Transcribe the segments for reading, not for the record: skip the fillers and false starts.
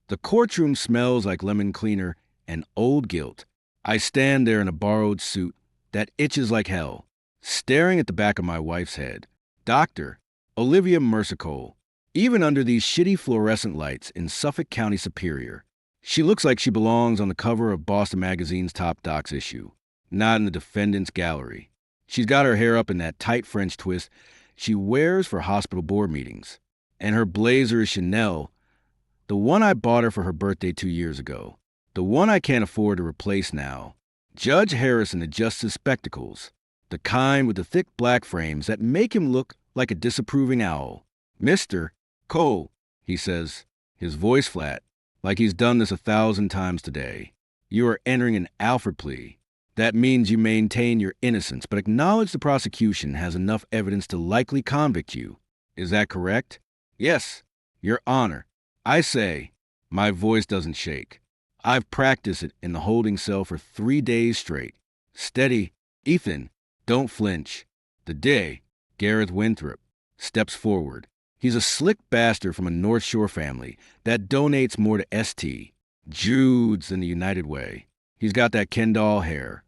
The courtroom smells like lemon cleaner and old guilt. I stand there in a borrowed suit that itches like hell, staring at the back of my wife's head. Doctor, Olivia Mercicole. Even under these shitty fluorescent lights in Suffolk County Superior, she looks like she belongs on the cover of Boston Magazine's Top Docs issue, not in the defendant's gallery. She's got her hair up in that tight French twist she wears for hospital board meetings, and her blazer is Chanel, the one I bought her for her birthday 2 years ago, the one I can't afford to replace now. Judge Harrison adjusts his spectacles, the kind with the thick black frames that make him look like a disapproving owl. Mr. Cole, he says, his voice flat, like he's done this 1,000 times today. You are entering an Alford plea. That means you maintain your innocence, but acknowledge the prosecution has enough evidence to likely convict you. Is that correct? Yes, Your Honor. I say, my voice doesn't shake. I've practiced it in the holding cell for 3 days straight. Steady, Ethan, don't flinch. The day, Gareth Winthrop, steps forward. He's a slick bastard from a North Shore family that donates more to St. Jude's than the United Way. He's got that Ken doll hair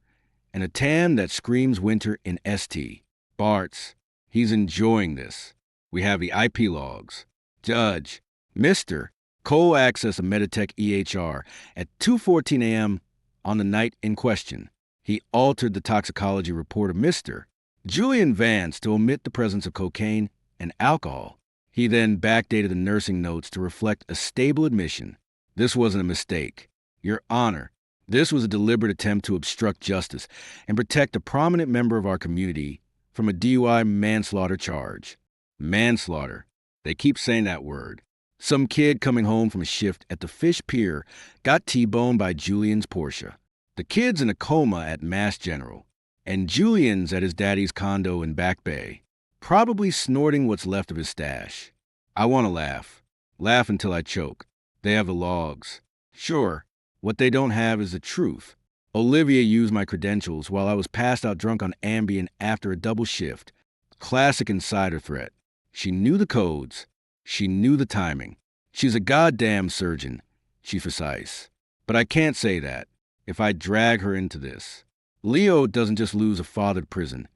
and a tan that screams winter in St. Bart's. He's enjoying this. We have the IP logs. Judge, Mr. Cole accessed a Meditech EHR at 2:14 a.m. on the night in question. He altered the toxicology report of Mr. Julian Vance to omit the presence of cocaine and alcohol. He then backdated the nursing notes to reflect a stable admission. This wasn't a mistake. Your Honor, this was a deliberate attempt to obstruct justice and protect a prominent member of our community from a DUI manslaughter charge. Manslaughter. They keep saying that word. Some kid coming home from a shift at the Fish Pier got T-boned by Julian's Porsche. The kid's in a coma at Mass General, and Julian's at his daddy's condo in Back Bay, probably snorting what's left of his stash. I want to laugh. Laugh until I choke. They have the logs. Sure, what they don't have is the truth. Olivia used my credentials while I was passed out drunk on Ambien after a double shift. Classic insider threat. She knew the codes. She knew the timing. She's a goddamn surgeon, Chief Precise. But I can't say that if I drag her into this. Leo doesn't just lose a father to prison.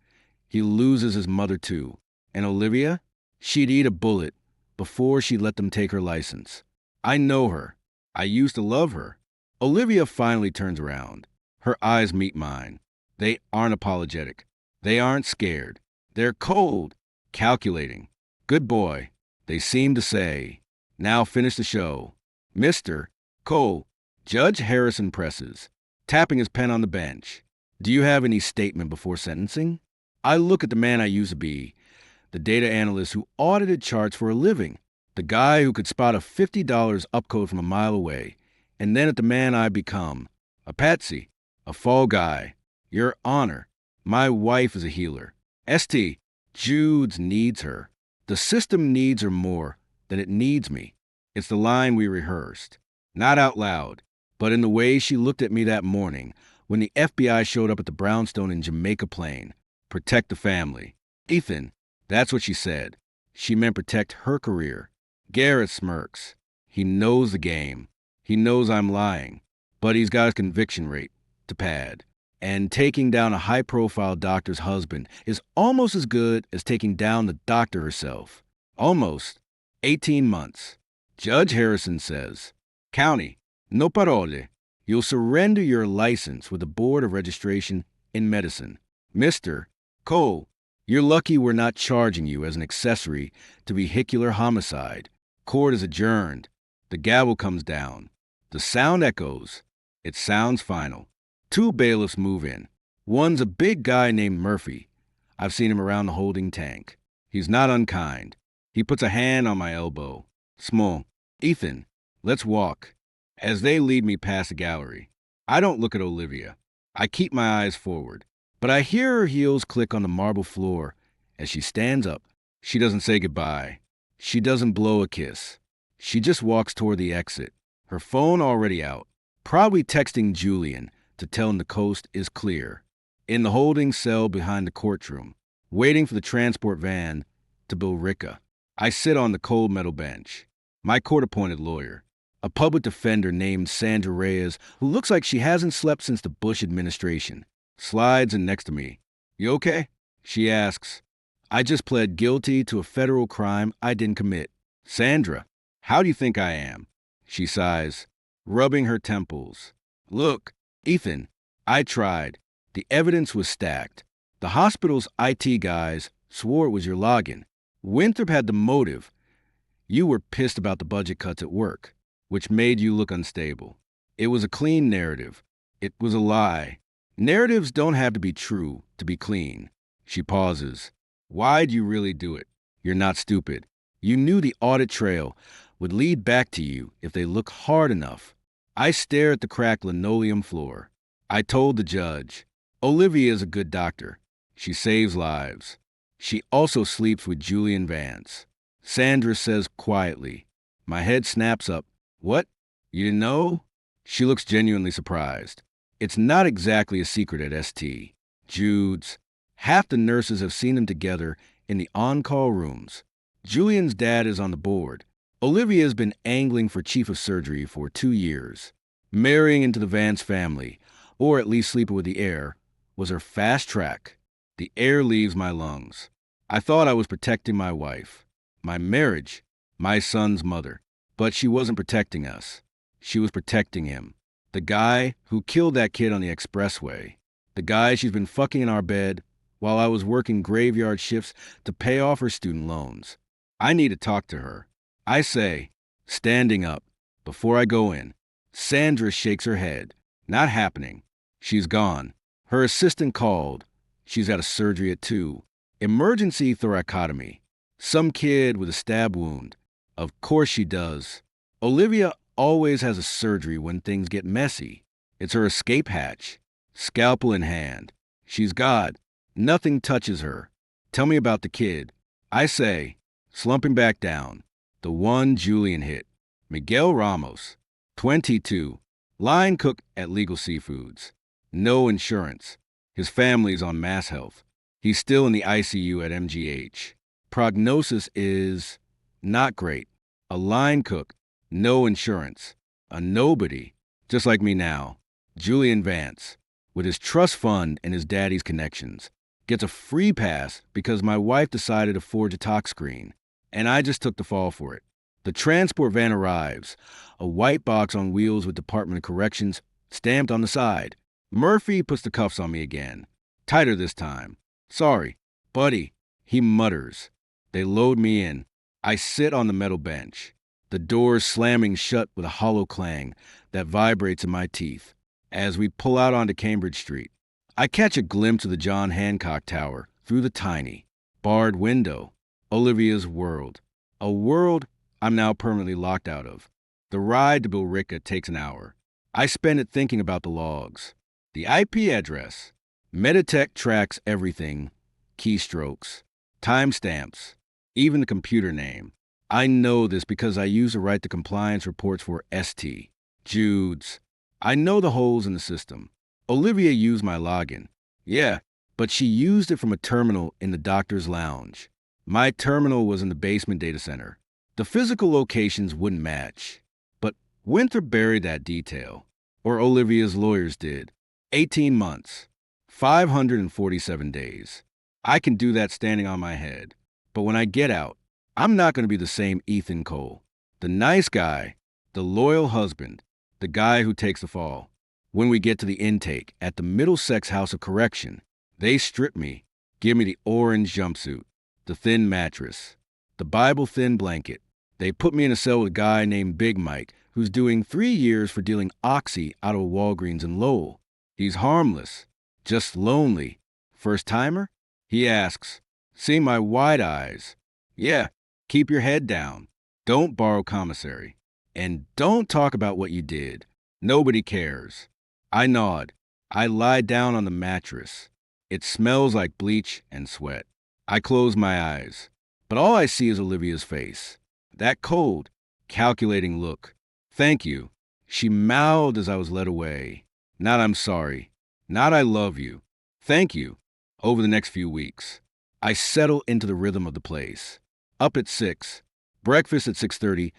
He loses his mother too. And Olivia? She'd eat a bullet before she'd let them take her license. I know her. I used to love her. Olivia finally turns around. Her eyes meet mine. They aren't apologetic. They aren't scared. They're cold, calculating. Good boy, they seem to say. Now finish the show. Mr. Cole, Judge Harrison presses, tapping his pen on the bench. Do you have any statement before sentencing? I look at the man I used to be, the data analyst who audited charts for a living, the guy who could spot a $50 upcode from a mile away, and then at the man I've become, a patsy, a fall guy. Your Honor, my wife is a healer. St. Jude's needs her. The system needs her more than it needs me. It's the line we rehearsed. Not out loud, but in the way she looked at me that morning when the FBI showed up at the brownstone in Jamaica Plain. Protect the family. Ethan, that's what she said. She meant protect her career. Garrett smirks. He knows the game. He knows I'm lying, but he's got his conviction rate to pad. And taking down a high-profile doctor's husband is almost as good as taking down the doctor herself. Almost. 18 months. Judge Harrison says, County, no parole. You'll surrender your license with the Board of Registration in Medicine. Mr. Cole, you're lucky we're not charging you as an accessory to vehicular homicide. Court is adjourned. The gavel comes down. The sound echoes. It sounds final. 2 bailiffs move in. One's a big guy named Murphy. I've seen him around the holding tank. He's not unkind. He puts a hand on my elbow. Small. Ethan, let's walk. As they lead me past the gallery, I don't look at Olivia. I keep my eyes forward. But I hear her heels click on the marble floor as she stands up. She doesn't say goodbye. She doesn't blow a kiss. She just walks toward the exit, her phone already out, probably texting Julian to tell him the coast is clear. In the holding cell behind the courtroom, waiting for the transport van to Billerica, I sit on the cold metal bench. My court-appointed lawyer, a public defender named Sandra Reyes, who looks like she hasn't slept since the Bush administration, slides in next to me. You okay? She asks. I just pled guilty to a federal crime I didn't commit. Sandra, how do you think I am? She sighs, rubbing her temples. Look, Ethan, I tried. The evidence was stacked. The hospital's IT guys swore it was your login. Winthrop had the motive. You were pissed about the budget cuts at work, which made you look unstable. It was a clean narrative. It was a lie. Narratives don't have to be true to be clean. She pauses. Why'd you really do it? You're not stupid. You knew the audit trail would lead back to you if they look hard enough. I stare at the cracked linoleum floor. I told the judge, Olivia is a good doctor. She saves lives. She also sleeps with Julian Vance. Sandra says quietly. My head snaps up. What? You didn't know? She looks genuinely surprised. It's not exactly a secret at ST. Jude's. Half the nurses have seen them together in the on-call rooms. Julian's dad is on the board. Olivia has been angling for chief of surgery for 2 years. Marrying into the Vance family, or at least sleeping with the heir, was her fast track. The air leaves my lungs. I thought I was protecting my wife, my marriage, my son's mother. But she wasn't protecting us. She was protecting him. The guy who killed that kid on the expressway. The guy she's been fucking in our bed while I was working graveyard shifts to pay off her student loans. I need to talk to her. I say, standing up, before I go in. Sandra shakes her head. Not happening. She's gone. Her assistant called. She's at a surgery at 2. Emergency thoracotomy. Some kid with a stab wound. Of course she does. Olivia always has a surgery when things get messy. It's her escape hatch. Scalpel in hand. She's God. Nothing touches her. Tell me about the kid. I say, slumping back down. The one Julian hit. Miguel Ramos. 22. Line cook at Legal Seafoods. No insurance. His family's on Mass Health. He's still in the ICU at MGH. Prognosis is not great. A line cook. No insurance. A nobody. Just like me now. Julian Vance, with his trust fund and his daddy's connections, gets a free pass because my wife decided to forge a tox screen, and I just took the fall for it. The transport van arrives, a white box on wheels with Department of Corrections stamped on the side. Murphy puts the cuffs on me again. Tighter this time. Sorry, buddy, he mutters. They load me in. I sit on the metal bench, the doors slamming shut with a hollow clang that vibrates in my teeth. As we pull out onto Cambridge Street, I catch a glimpse of the John Hancock Tower through the tiny, barred window. Olivia's world. A world I'm now permanently locked out of. The ride to Billerica takes an hour. I spend it thinking about the logs. The IP address. Meditech tracks everything. Keystrokes. Timestamps. Even the computer name. I know this because I use to write the compliance reports for ST. Jude's. I know the holes in the system. Olivia used my login. Yeah, but she used it from a terminal in the doctor's lounge. My terminal was in the basement data center. The physical locations wouldn't match. But Winthrop buried that detail. Or Olivia's lawyers did. 18 months. 547 days. I can do that standing on my head. But when I get out, I'm not going to be the same Ethan Cole. The nice guy, the loyal husband, the guy who takes the fall. When we get to the intake at the Middlesex House of Correction, they strip me, give me the orange jumpsuit, the thin mattress, the Bible-thin blanket. They put me in a cell with a guy named Big Mike, who's doing 3 years for dealing Oxy out of a Walgreens in Lowell. He's harmless, just lonely. First timer? He asks, seeing my wide eyes. Yeah, keep your head down. Don't borrow commissary. And don't talk about what you did. Nobody cares. I nod. I lie down on the mattress. It smells like bleach and sweat. I close my eyes. But all I see is Olivia's face. That cold, calculating look. Thank you. She mouthed as I was led away. Not I'm sorry. Not I love you. Thank you. Over the next few weeks. I settle into the rhythm of the place. Up at 6. Breakfast at 6:30.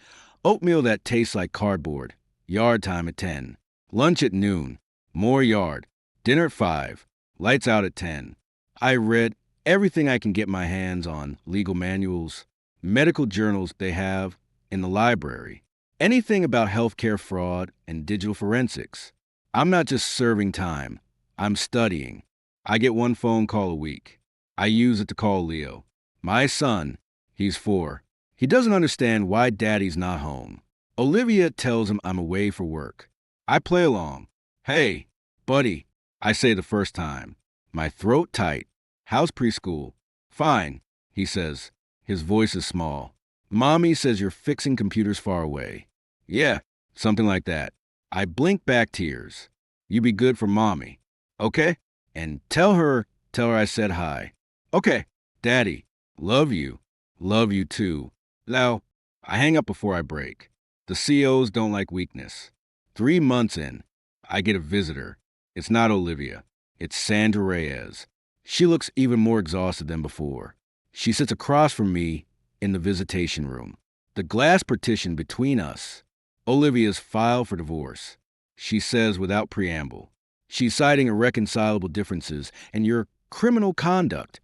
Oatmeal that tastes like cardboard. Yard time at 10. Lunch at noon. More yard. Dinner at 5. Lights out at 10. I read everything I can get my hands on, legal manuals, medical journals they have in the library, anything about healthcare fraud and digital forensics. I'm not just serving time, I'm studying. I get one phone call a week. I use it to call Leo. My son, he's 4. He doesn't understand why daddy's not home. Olivia tells him I'm away for work. I play along. Hey, buddy, I say the first time. My throat tight. How's preschool? Fine, he says. His voice is small. Mommy says you're fixing computers far away. Yeah, something like that. I blink back tears. You be good for mommy. Okay? And tell her I said hi. Okay, daddy, love you. Love you too. Now, I hang up before I break. The COs don't like weakness. 3 months in, I get a visitor. It's not Olivia. It's Sandra Reyes. She looks even more exhausted than before. She sits across from me in the visitation room. The glass partition between us. Olivia's filed for divorce. She says without preamble. She's citing irreconcilable differences and your criminal conduct.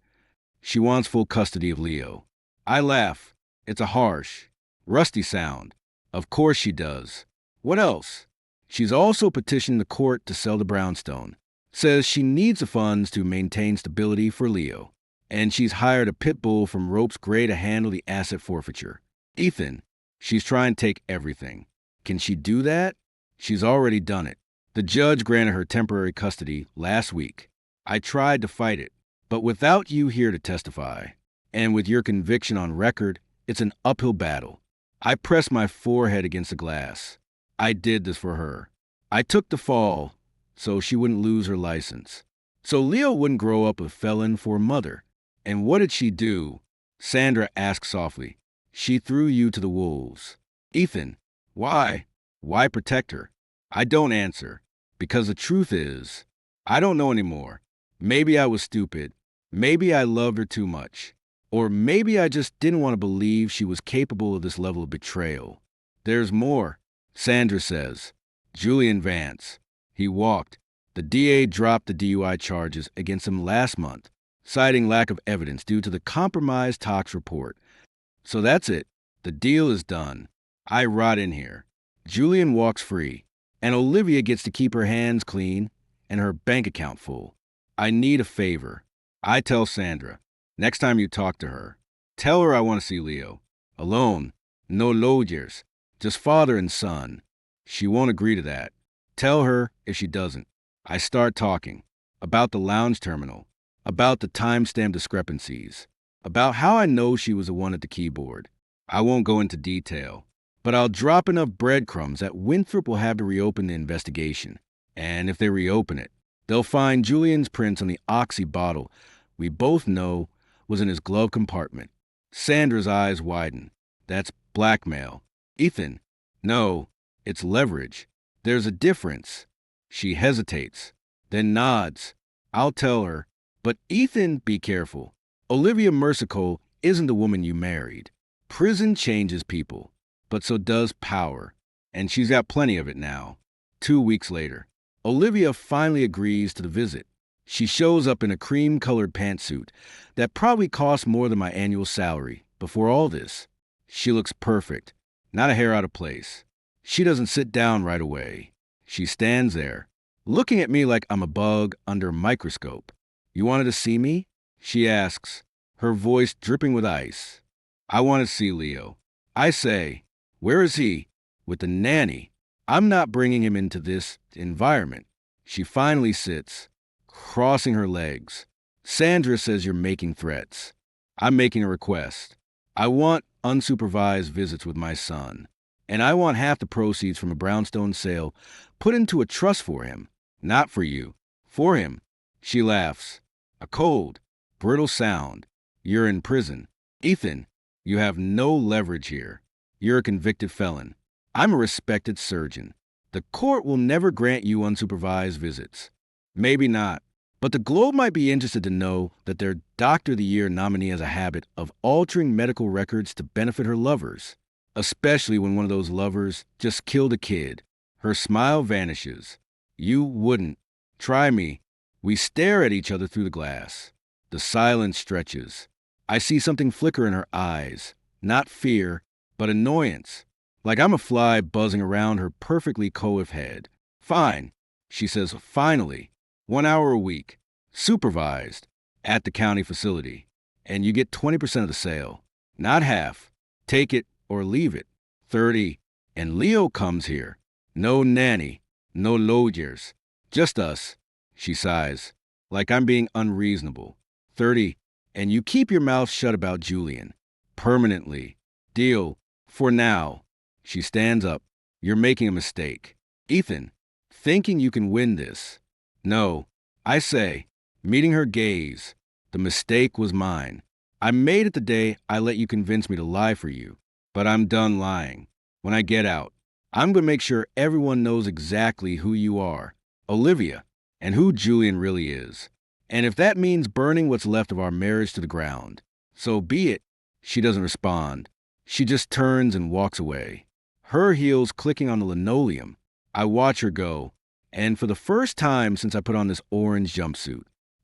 She wants full custody of Leo. I laugh. It's a harsh, rusty sound. Of course she does. What else? She's also petitioned the court to sell the brownstone. Says she needs the funds to maintain stability for Leo. And she's hired a pit bull from Ropes Gray to handle the asset forfeiture. Ethan, she's trying to take everything. Can she do that? She's already done it. The judge granted her temporary custody last week. I tried to fight it, but without you here to testify, and with your conviction on record, it's an uphill battle. I pressed my forehead against the glass. I did this for her. I took the fall so she wouldn't lose her license. So Leo wouldn't grow up a felon for a mother. And what did she do? Sandra asked softly. She threw you to the wolves. Ethan, why? Why protect her? I don't answer. Because the truth is, I don't know anymore. Maybe I was stupid. Maybe I loved her too much. Or maybe I just didn't want to believe she was capable of this level of betrayal. There's more, Sandra says. Julian Vance. He walked. The DA dropped the DUI charges against him last month, citing lack of evidence due to the compromised tox report. So that's it. The deal is done. I rot in here. Julian walks free, and Olivia gets to keep her hands clean and her bank account full. I need a favor. I tell Sandra, next time you talk to her, tell her I want to see Leo. Alone. No lawyers. Just father and son. She won't agree to that. Tell her if she doesn't. I start talking about the lounge terminal, about the timestamp discrepancies, about how I know she was the one at the keyboard. I won't go into detail, but I'll drop enough breadcrumbs that Winthrop will have to reopen the investigation. And if they reopen it, they'll find Julian's prints on the Oxy bottle we both know was in his glove compartment. Sandra's eyes widen. That's blackmail. Ethan, no, it's leverage. There's a difference. She hesitates, then nods. I'll tell her. But Ethan, be careful. Olivia Mersico isn't the woman you married. Prison changes people, but so does power. And she's got plenty of it now. 2 weeks later, Olivia finally agrees to the visit. She shows up in a cream-colored pantsuit that probably cost more than my annual salary before all this. She looks perfect, not a hair out of place. She doesn't sit down right away. She stands there, looking at me like I'm a bug under a microscope. You wanted to see me? She asks, her voice dripping with ice. I want to see Leo. I say, where is he? With the nanny. I'm not bringing him into this environment. She finally sits, crossing her legs. Sandra says you're making threats. I'm making a request. I want unsupervised visits with my son. And I want half the proceeds from a brownstone sale put into a trust for him. Not for you. For him. She laughs. A cold, brittle sound. You're in prison. Ethan, you have no leverage here. You're a convicted felon. I'm a respected surgeon. The court will never grant you unsupervised visits. Maybe not. But the Globe might be interested to know that their Doctor of the Year nominee has a habit of altering medical records to benefit her lovers. especially when one of those lovers just killed a kid. Her smile vanishes. You wouldn't. Try me. We stare at each other through the glass. The silence stretches. I see something flicker in her eyes. Not fear, but annoyance. Like I'm a fly buzzing around her perfectly coiffed head. Fine, she says finally. 1 hour a week. Supervised. At the county facility. And you get 20% of the sale. Not half. Take it or leave it. 30. And Leo comes here. No nanny. No lawyers. Just us. She sighs. Like I'm being unreasonable. 30. And you keep your mouth shut about Julian. Permanently. Deal. For now. She stands up. You're making a mistake. Ethan. Thinking you can win this. No. I say. Meeting her gaze. The mistake was mine. I made it the day I let you convince me to lie for you. But I'm done lying. When I get out, I'm going to make sure everyone knows exactly who you are, Olivia, and who Julian really is. And if that means burning what's left of our marriage to the ground, so be it. She doesn't respond. She just turns and walks away. Her heels clicking on the linoleum. I watch her go, and for the first time since I put on this orange jumpsuit,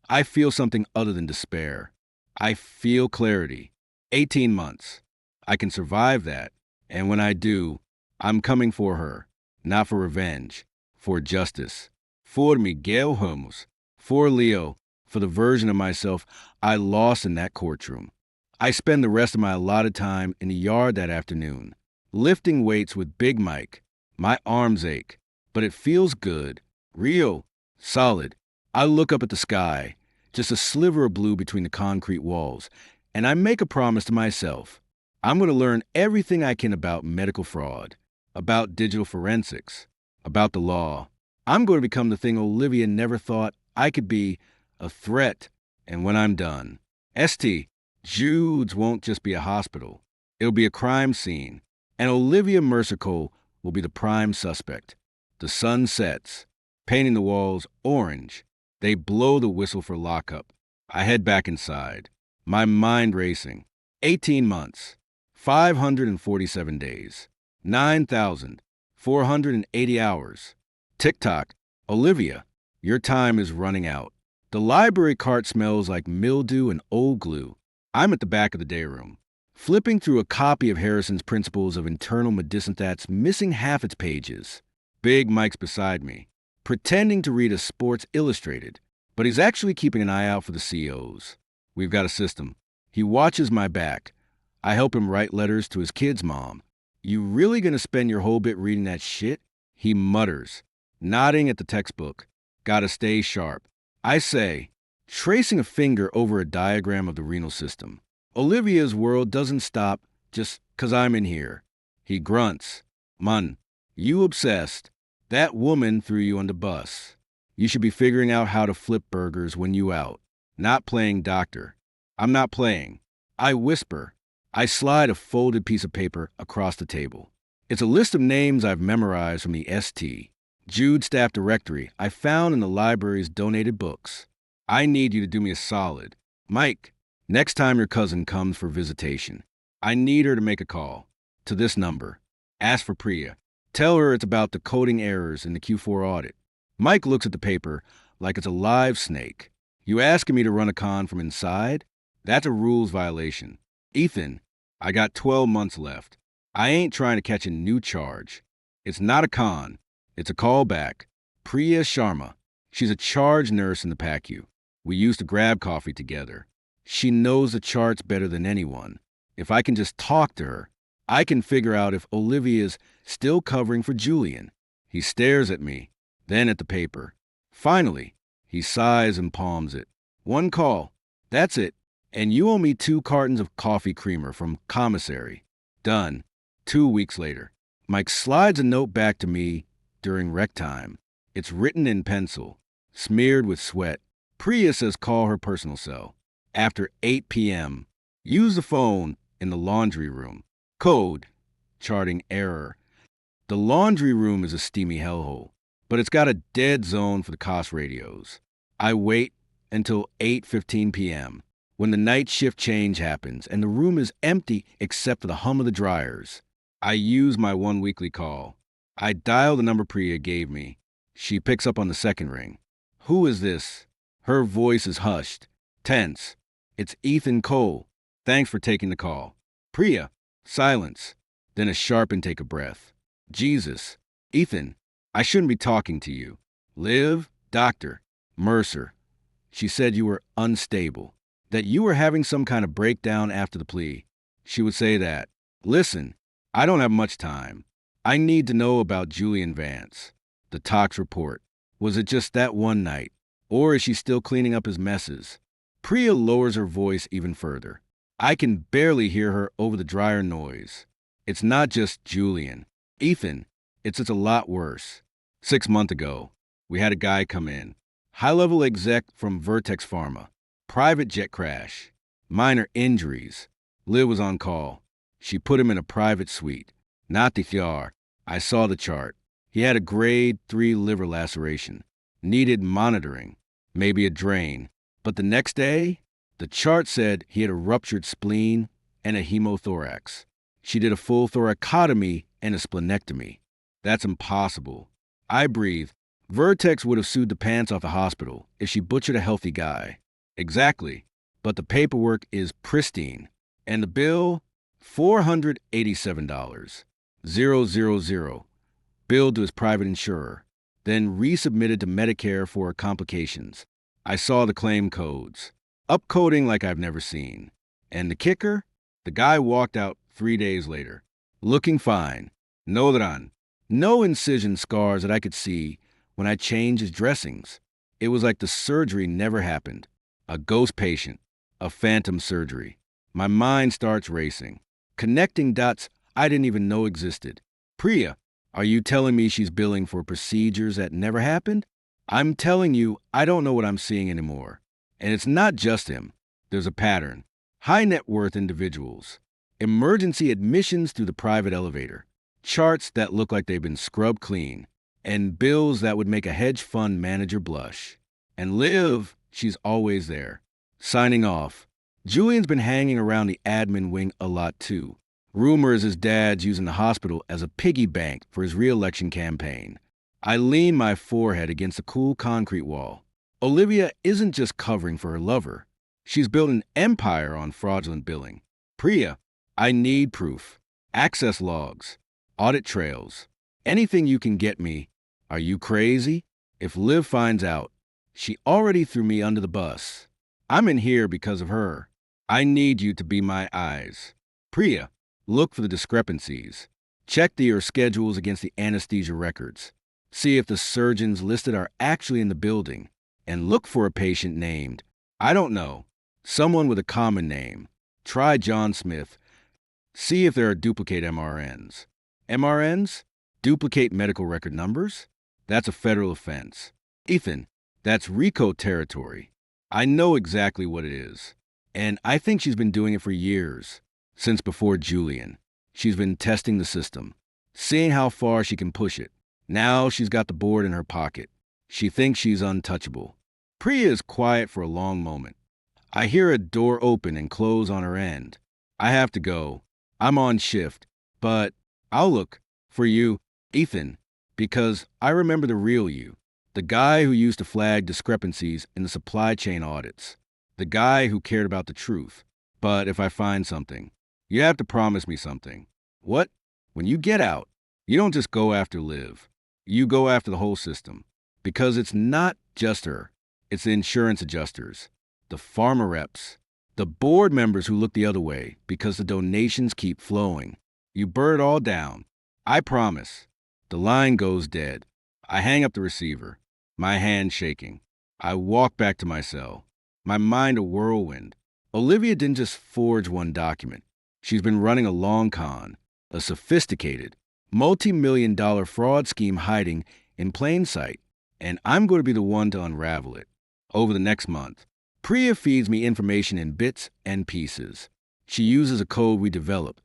I feel something other than despair. I feel clarity. 18 months. I can survive that, and when I do, I'm coming for her, not for revenge, for justice, for Miguel Holmes, for Leo, for the version of myself I lost in that courtroom. I spend the rest of my allotted time in the yard that afternoon, lifting weights with Big Mike. My arms ache, but it feels good, real, solid. I look up at the sky, just a sliver of blue between the concrete walls, and I make a promise to myself. I'm going to learn everything I can about medical fraud, about digital forensics, about the law. I'm going to become the thing Olivia never thought I could be, a threat. And when I'm done, St. Jude's won't just be a hospital. It'll be a crime scene. And Olivia Mercer Cole will be the prime suspect. The sun sets, painting the walls orange. They blow the whistle for lockup. I head back inside, my mind racing. 18 months, 547 days, 9,480 hours. Tick-tock, Olivia, your time is running out. The library cart smells like mildew and old glue. I'm at the back of the day room, flipping through a copy of Harrison's Principles of Internal Medicine that's missing half its pages. Big Mike's beside me, pretending to read a Sports Illustrated, but he's actually keeping an eye out for the COs. We've got a system. He watches my back. I help him write letters to his kid's mom. You really gonna spend your whole bit reading that shit? He mutters, nodding at the textbook. Gotta stay sharp. I say, tracing a finger over a diagram of the renal system. Olivia's world doesn't stop just 'cause I'm in here. He grunts. Mun, you obsessed. That woman threw you on the bus. You should be figuring out how to flip burgers when you out. Not playing doctor. I'm not playing. I whisper. I slide a folded piece of paper across the table. It's a list of names I've memorized from the St. Jude staff directory I found in the library's donated books. I need you to do me a solid. Mike, next time your cousin comes for visitation, I need her to make a call. To this number. Ask for Priya. Tell her it's about the coding errors in the Q4 audit. Mike looks at the paper like it's a live snake. You asking me to run a con from inside? That's a rules violation. Ethan, I got 12 months left. I ain't trying to catch a new charge. It's not a con. It's a callback. Priya Sharma. She's a charge nurse in the PACU. We used to grab coffee together. She knows the charts better than anyone. If I can just talk to her, I can figure out if Olivia's still covering for Julian. He stares at me, then at the paper. Finally, he sighs and palms it. One call. That's it. And you owe me 2 cartons of coffee creamer from commissary. Done. 2 weeks later. Mike slides a note back to me during rec time. It's written in pencil, smeared with sweat. Priya says call her personal cell. After 8 p.m. Use the phone in the laundry room. Code. Charting error. The laundry room is a steamy hellhole, but it's got a dead zone for the COS radios. I wait until 8:15 p.m. when the night shift change happens and the room is empty except for the hum of the dryers. I use my one weekly call. I dial the number Priya gave me. She picks up on the second ring. Who is this? Her voice is hushed, tense. It's Ethan Cole. Thanks for taking the call. Priya. Silence. Then a sharp intake of breath. Jesus. Ethan, I shouldn't be talking to you. Liv, doctor, Mercer. She said you were unstable, that you were having some kind of breakdown after the plea. She would say that. Listen, I don't have much time. I need to know about Julian Vance. The tox report. Was it just that one night? Or is she still cleaning up his messes? Priya lowers her voice even further. I can barely hear her over the dryer noise. It's not just Julian. Ethan, it's a lot worse. 6 months ago, we had a guy come in. High-level exec from Vertex Pharma. Private jet crash. Minor injuries. Liv was on call. She put him in a private suite. Not the TR. I saw the chart. He had a grade 3 liver laceration. Needed monitoring. Maybe a drain. But the next day, the chart said he had a ruptured spleen and a hemothorax. She did a full thoracotomy and a splenectomy. That's impossible. I breathe. Vertex would have sued the pants off the hospital if she butchered a healthy guy. Exactly. But the paperwork is pristine. And the bill? $487. 000. Billed to his private insurer. Then resubmitted to Medicare for complications. I saw the claim codes. Upcoding like I've never seen. And the kicker? The guy walked out 3 days later. Looking fine. No dran. No incision scars that I could see when I changed his dressings. It was like the surgery never happened. A ghost patient. A phantom surgery. My mind starts racing. Connecting dots I didn't even know existed. Priya, are you telling me she's billing for procedures that never happened? I'm telling you, I don't know what I'm seeing anymore. And it's not just him. There's a pattern. High net worth individuals. Emergency admissions through the private elevator. Charts that look like they've been scrubbed clean. And bills that would make a hedge fund manager blush. And Liv, she's always there. Signing off. Julian's been hanging around the admin wing a lot too. Rumors his dad's using the hospital as a piggy bank for his re-election campaign. I lean my forehead against the cool concrete wall. Olivia isn't just covering for her lover. She's built an empire on fraudulent billing. Priya, I need proof. Access logs. Audit trails. Anything you can get me. Are you crazy? If Liv finds out, she already threw me under the bus. I'm in here because of her. I need you to be my eyes. Priya, look for the discrepancies. Check the schedules against the anesthesia records. See if the surgeons listed are actually in the building. And look for a patient named, I don't know, someone with a common name. Try John Smith. See if there are duplicate MRNs. MRNs? Duplicate medical record numbers? That's a federal offense. Ethan, that's RICO territory. I know exactly what it is. And I think she's been doing it for years. Since before Julian. She's been testing the system. Seeing how far she can push it. Now she's got the board in her pocket. She thinks she's untouchable. Priya is quiet for a long moment. I hear a door open and close on her end. I have to go. I'm on shift. But I'll look for you, Ethan, because I remember the real you. The guy who used to flag discrepancies in the supply chain audits. The guy who cared about the truth. But if I find something, you have to promise me something. What? When you get out, you don't just go after Liv. You go after the whole system. Because it's not just her. It's the insurance adjusters, the pharma reps, the board members who look the other way because the donations keep flowing. You burn it all down. I promise. The line goes dead. I hang up the receiver, my hand shaking. I walk back to my cell, my mind a whirlwind. Olivia didn't just forge one document. She's been running a long con, a sophisticated, multi-million-dollar fraud scheme hiding in plain sight. And I'm going to be the one to unravel it. Over the next month, Priya feeds me information in bits and pieces. She uses a code we develop.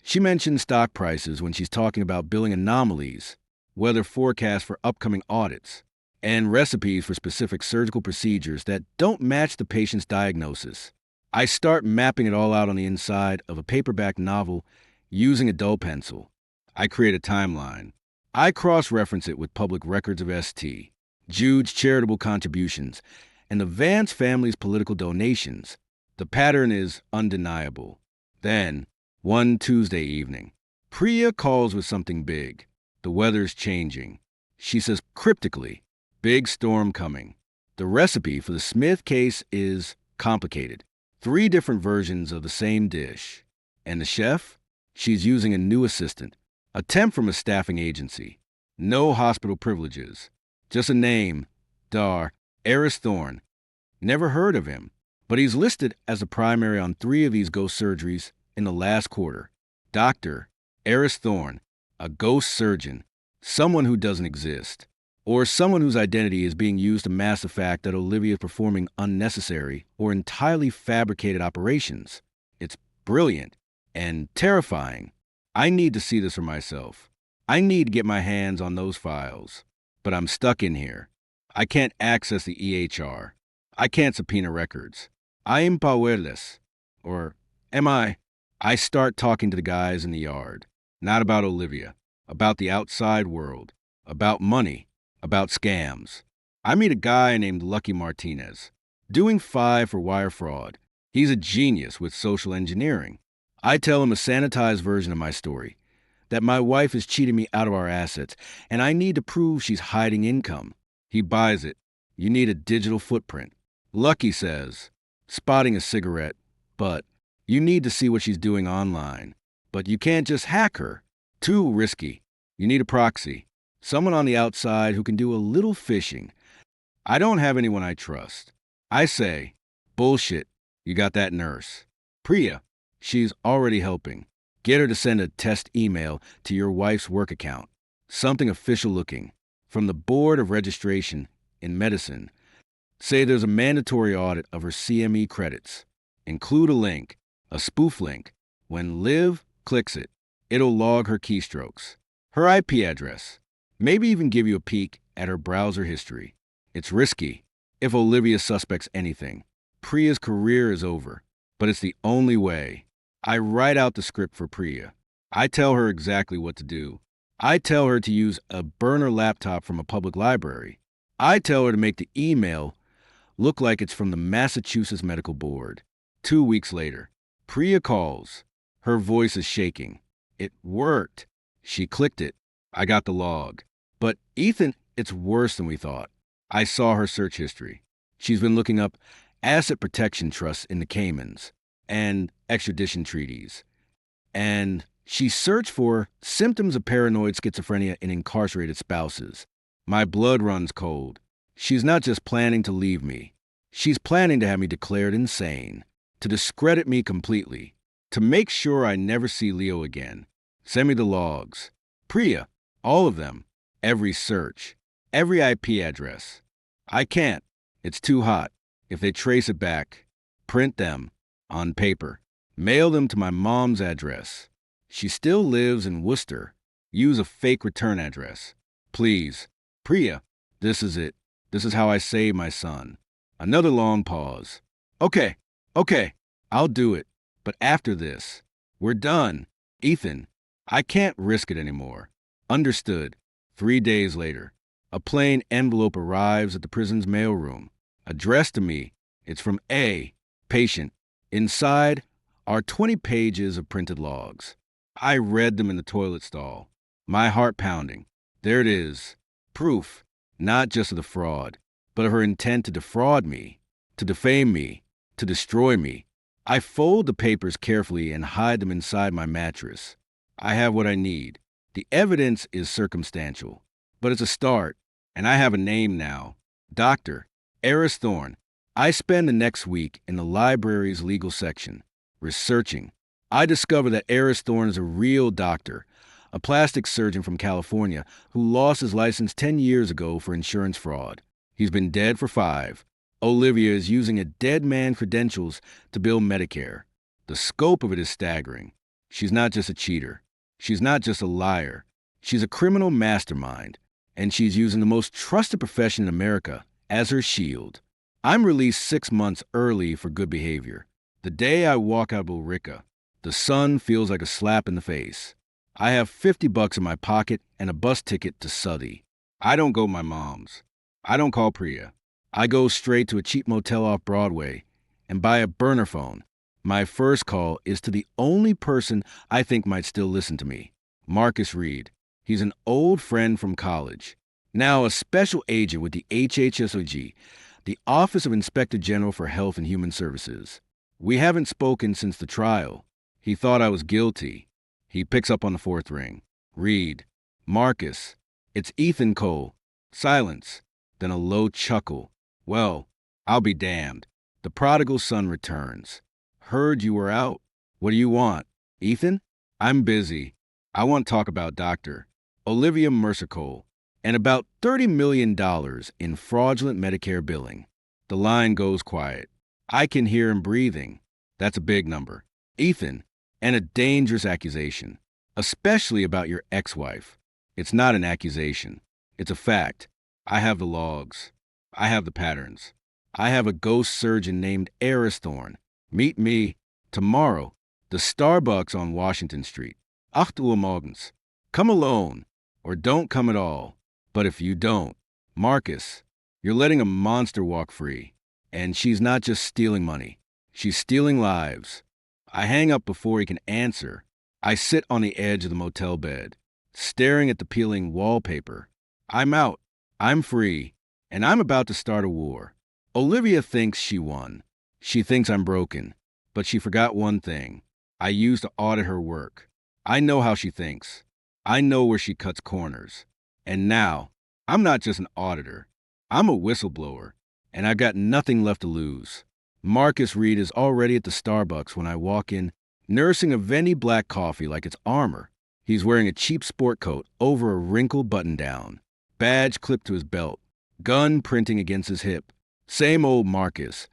She mentions stock prices when she's talking about billing anomalies, weather forecasts for upcoming audits, and recipes for specific surgical procedures that don't match the patient's diagnosis. I start mapping it all out on the inside of a paperback novel using a dull pencil. I create a timeline. I cross-reference it with public records of ST, Jude's charitable contributions, and the Vance family's political donations. The pattern is undeniable. Then, one Tuesday evening, Priya calls with something big. The weather's changing. She says cryptically, "Big storm coming." The recipe for the Smith case is complicated. 3 different versions of the same dish. And the chef? She's using a new assistant, a temp from a staffing agency. No hospital privileges. Just a name, Dar Eris Thorne. Never heard of him, but he's listed as a primary on 3 of these ghost surgeries in the last quarter. Dr. Eris Thorne, a ghost surgeon, someone who doesn't exist, or someone whose identity is being used to mask the fact that Olivia is performing unnecessary or entirely fabricated operations. It's brilliant and terrifying. I need to see this for myself. I need to get my hands on those files. But I'm stuck in here. I can't access the EHR. I can't subpoena records. I am powerless. Or am I? I start talking to the guys in the yard. Not about Olivia. About the outside world. About money. About scams. I meet a guy named Lucky Martinez, doing 5 for wire fraud. He's a genius with social engineering. I tell him a sanitized version of my story, that my wife is cheating me out of our assets, and I need to prove she's hiding income. He buys it. You need a digital footprint. Lucky says, spotting a cigarette, but you need to see what she's doing online. But you can't just hack her. Too risky. You need a proxy. Someone on the outside who can do a little fishing. I don't have anyone I trust. I say, bullshit, you got that nurse. Priya, she's already helping. Get her to send a test email to your wife's work account. Something official looking. From the Board of Registration in Medicine. Say there's a mandatory audit of her CME credits. Include a link, a spoof link. When Liv clicks it, it'll log her keystrokes, her IP address. Maybe even give you a peek at her browser history. It's risky. If Olivia suspects anything, Priya's career is over. But it's the only way. I write out the script for Priya. I tell her exactly what to do. I tell her to use a burner laptop from a public library. I tell her to make the email look like it's from the Massachusetts Medical Board. 2 weeks later, Priya calls. Her voice is shaking. It worked. She clicked it. I got the log. But Ethan, it's worse than we thought. I saw her search history. She's been looking up asset protection trusts in the Caymans and extradition treaties. And she searched for symptoms of paranoid schizophrenia in incarcerated spouses. My blood runs cold. She's not just planning to leave me. She's planning to have me declared insane, to discredit me completely, to make sure I never see Leo again. Send me the logs. Priya, all of them. Every search. Every IP address. I can't. It's too hot. If they trace it back, print them on paper. Mail them to my mom's address. She still lives in Worcester. Use a fake return address. Please. Priya, this is it. This is how I save my son. Another long pause. Okay, I'll do it. But after this, we're done. Ethan, I can't risk it anymore. Understood. 3 days later, a plain envelope arrives at the prison's mailroom. Addressed to me. It's from A, patient. Inside are 20 pages of printed logs. I read them in the toilet stall, my heart pounding. There it is. Proof, not just of the fraud, but of her intent to defraud me, to defame me, to destroy me. I fold the papers carefully and hide them inside my mattress. I have what I need. The evidence is circumstantial, but it's a start, and I have a name now. Dr. Eris Thorne. I spend the next week in the library's legal section, researching. I discover that Eris Thorne is a real doctor, a plastic surgeon from California who lost his license 10 years ago for insurance fraud. He's been dead for 5. Olivia is using a dead man credentials to bill Medicare. The scope of it is staggering. She's not just a cheater. She's not just a liar. She's a criminal mastermind, and she's using the most trusted profession in America as her shield. I'm released 6 months early for good behavior. The day I walk out of Ulrica, The sun feels like a slap in the face. I have $50 in my pocket and a bus ticket to Southie. I don't go to my mom's. I don't call Priya. I go straight to a cheap motel off Broadway and buy a burner phone. My first call is to the only person I think might still listen to me, Marcus Reed. He's an old friend from college, now a special agent with the HHSOG, the Office of Inspector General for Health and Human Services. We haven't spoken since the trial. He thought I was guilty. He picks up on the fourth ring. Reed. Marcus. It's Ethan Cole. Silence. Then a low chuckle. Well, I'll be damned. The prodigal son returns. Heard you were out. What do you want? Ethan? I'm busy. I want to talk about Dr. Olivia Mercer Cole and about $30 million in fraudulent Medicare billing. The line goes quiet. I can hear him breathing. That's a big number. Ethan, and a dangerous accusation, especially about your ex-wife. It's not an accusation. It's a fact. I have the logs. I have the patterns. I have a ghost surgeon named Eris Thorne. Meet me tomorrow. The Starbucks on Washington Street. 8 Uhr morgens. Come alone, or don't come at all. But if you don't, Marcus, you're letting a monster walk free. And she's not just stealing money. She's stealing lives. I hang up before he can answer. I sit on the edge of the motel bed, staring at the peeling wallpaper. I'm out. I'm free. And I'm about to start a war. Olivia thinks she won. She thinks I'm broken. But she forgot one thing. I used to audit her work. I know how she thinks. I know where she cuts corners. And now, I'm not just an auditor. I'm a whistleblower. And I've got nothing left to lose. Marcus Reed is already at the Starbucks when I walk in, nursing a Venti black coffee like it's armor. He's wearing a cheap sport coat over a wrinkled button-down, badge clipped to his belt, gun printing against his hip. Same old Marcus.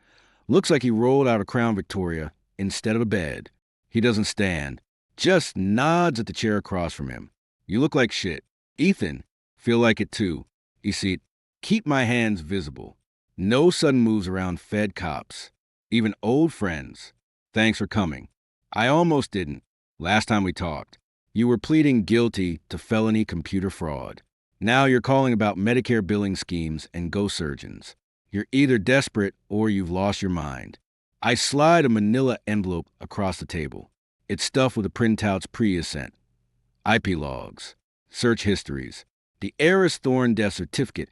Looks like he rolled out of Crown Victoria instead of a bed. He doesn't stand, just nods at the chair across from him. You look like shit. Ethan, feel like it too. You see, keep my hands visible. No sudden moves around Fed cops. Even old friends. Thanks for coming. I almost didn't. Last time we talked, you were pleading guilty to felony computer fraud. Now you're calling about Medicare billing schemes and ghost surgeons. You're either desperate or you've lost your mind. I slide a manila envelope across the table. It's stuffed with the printouts Priya sent. IP logs, search histories, the Eris Thorne death certificate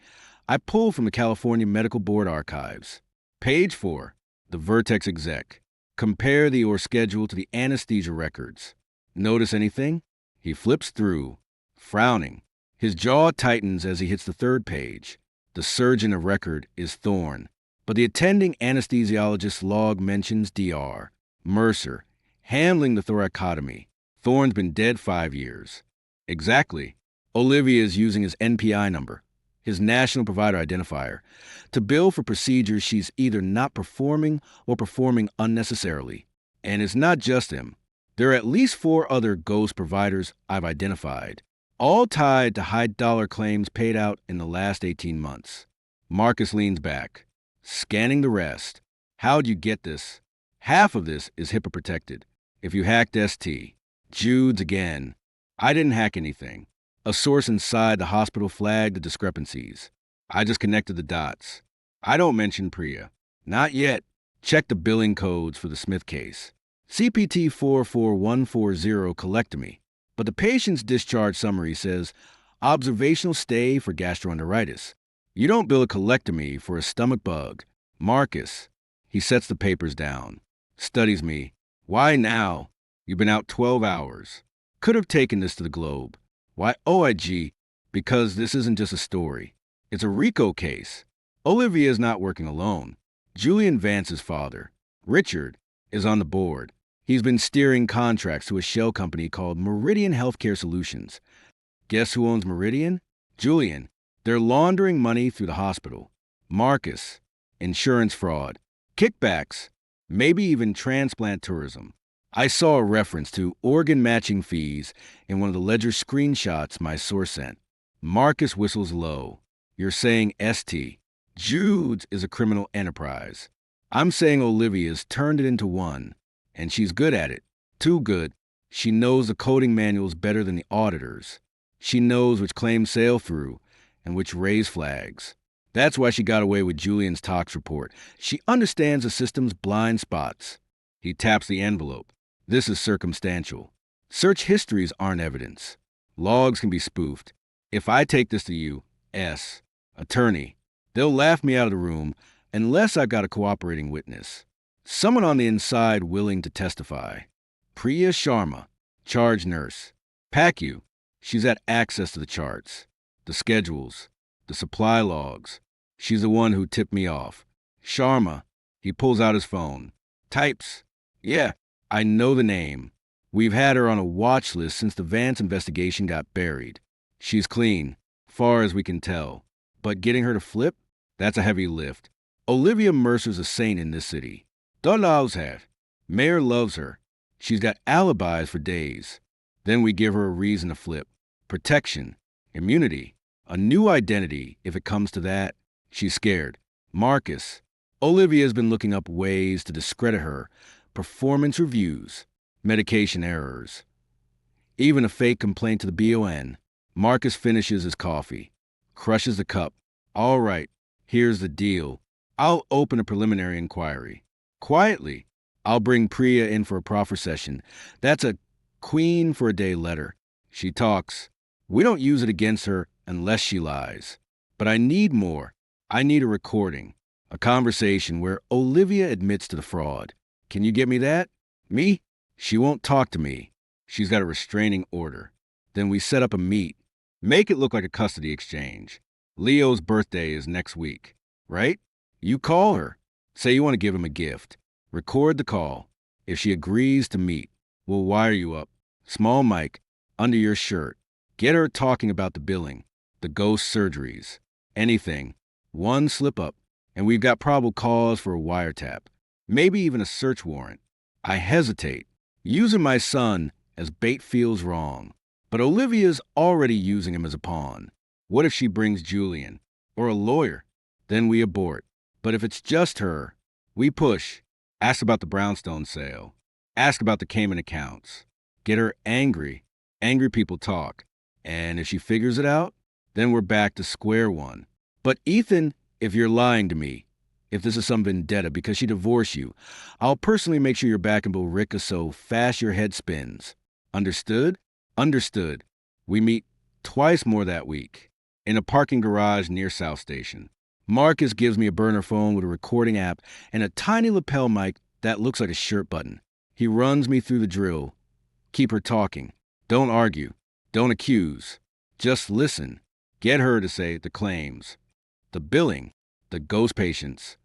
I pulled from the California Medical Board archives. Page 4, the Vertex exec. Compare the or schedule to the anesthesia records. Notice anything? He flips through, frowning. His jaw tightens as he hits the third page. The surgeon of record is Thorne, but the attending anesthesiologist's log mentions DR, Mercer, handling the thoracotomy. Thorne's been dead 5 years. Exactly. Olivia is using his NPI number, his National Provider Identifier, to bill for procedures she's either not performing or performing unnecessarily. And it's not just him. There are at least 4 other ghost providers I've identified, all tied to high-dollar claims paid out in the last 18 months. Marcus leans back, scanning the rest. How'd you get this? Half of this is HIPAA protected. If you hacked ST, Jude's again. I didn't hack anything. A source inside the hospital flagged the discrepancies. I just connected the dots. I don't mention Priya. Not yet. Check the billing codes for the Smith case. CPT 44140 colectomy. But the patient's discharge summary says observational stay for gastroenteritis. You don't bill a colectomy for a stomach bug. Marcus. He sets the papers down. Studies me. Why now? You've been out 12 hours. Could have taken this to the Globe. Why OIG? Because this isn't just a story. It's a RICO case. Olivia is not working alone. Julian Vance's father, Richard, is on the board. He's been steering contracts to a shell company called Meridian Healthcare Solutions. Guess who owns Meridian? Julian. They're laundering money through the hospital. Marcus. Insurance fraud. Kickbacks. Maybe even transplant tourism. I saw a reference to organ matching fees in one of the ledger screenshots my source sent. Marcus whistles low. You're saying ST. Jude's is a criminal enterprise. I'm saying Olivia's turned it into one, and she's good at it. Too good. She knows the coding manuals better than the auditors. She knows which claims sail through and which raise flags. That's why she got away with Julian's tox report. She understands the system's blind spots. He taps the envelope. This is circumstantial. Search histories aren't evidence. Logs can be spoofed. If I take this to you, S, attorney, they'll laugh me out of the room unless I've got a cooperating witness. Someone on the inside willing to testify. Priya Sharma, charge nurse. PACU, she's had access to the charts, the schedules, the supply logs. She's the one who tipped me off. Sharma, he pulls out his phone. Types. Yeah, I know the name. We've had her on a watch list since the Vance investigation got buried. She's clean, far as we can tell. But getting her to flip? That's a heavy lift. Olivia Mercer's a saint in this city. Dollars have. Mayor loves her. She's got alibis for days. Then we give her a reason to flip. Protection, immunity, a new identity if it comes to that. She's scared. Marcus. Olivia's been looking up ways to discredit her. Performance reviews, medication errors. Even a fake complaint to the BON. Marcus finishes his coffee, crushes the cup. All right, here's the deal. I'll open a preliminary inquiry. Quietly, I'll bring Priya in for a proffer session. That's a queen for a day letter. She talks. We don't use it against her unless she lies. But I need more. I need a recording, a conversation where Olivia admits to the fraud. Can you get me that? Me? She won't talk to me. She's got a restraining order. Then we set up a meet. Make it look like a custody exchange. Leo's birthday is next week, right? You call her. Say you want to give him a gift. Record the call. If she agrees to meet, we'll wire you up. Small mic, under your shirt. Get her talking about the billing, the ghost surgeries, anything. One slip up, and we've got probable cause for a wiretap. Maybe even a search warrant. I hesitate. Using my son as bait feels wrong. But Olivia's already using him as a pawn. What if she brings Julian? Or a lawyer? Then we abort. But if it's just her, we push. Ask about the brownstone sale. Ask about the Cayman accounts. Get her angry. Angry people talk. And if she figures it out, then we're back to square one. But Ethan, if you're lying to me, if this is some vendetta because she divorced you, I'll personally make sure you're back in Billerica so fast your head spins. Understood? Understood. We meet twice more that week, in a parking garage near South Station. Marcus gives me a burner phone with a recording app and a tiny lapel mic that looks like a shirt button. He runs me through the drill. Keep her talking. Don't argue. Don't accuse. Just listen. Get her to say the claims, the billing, the ghost patients.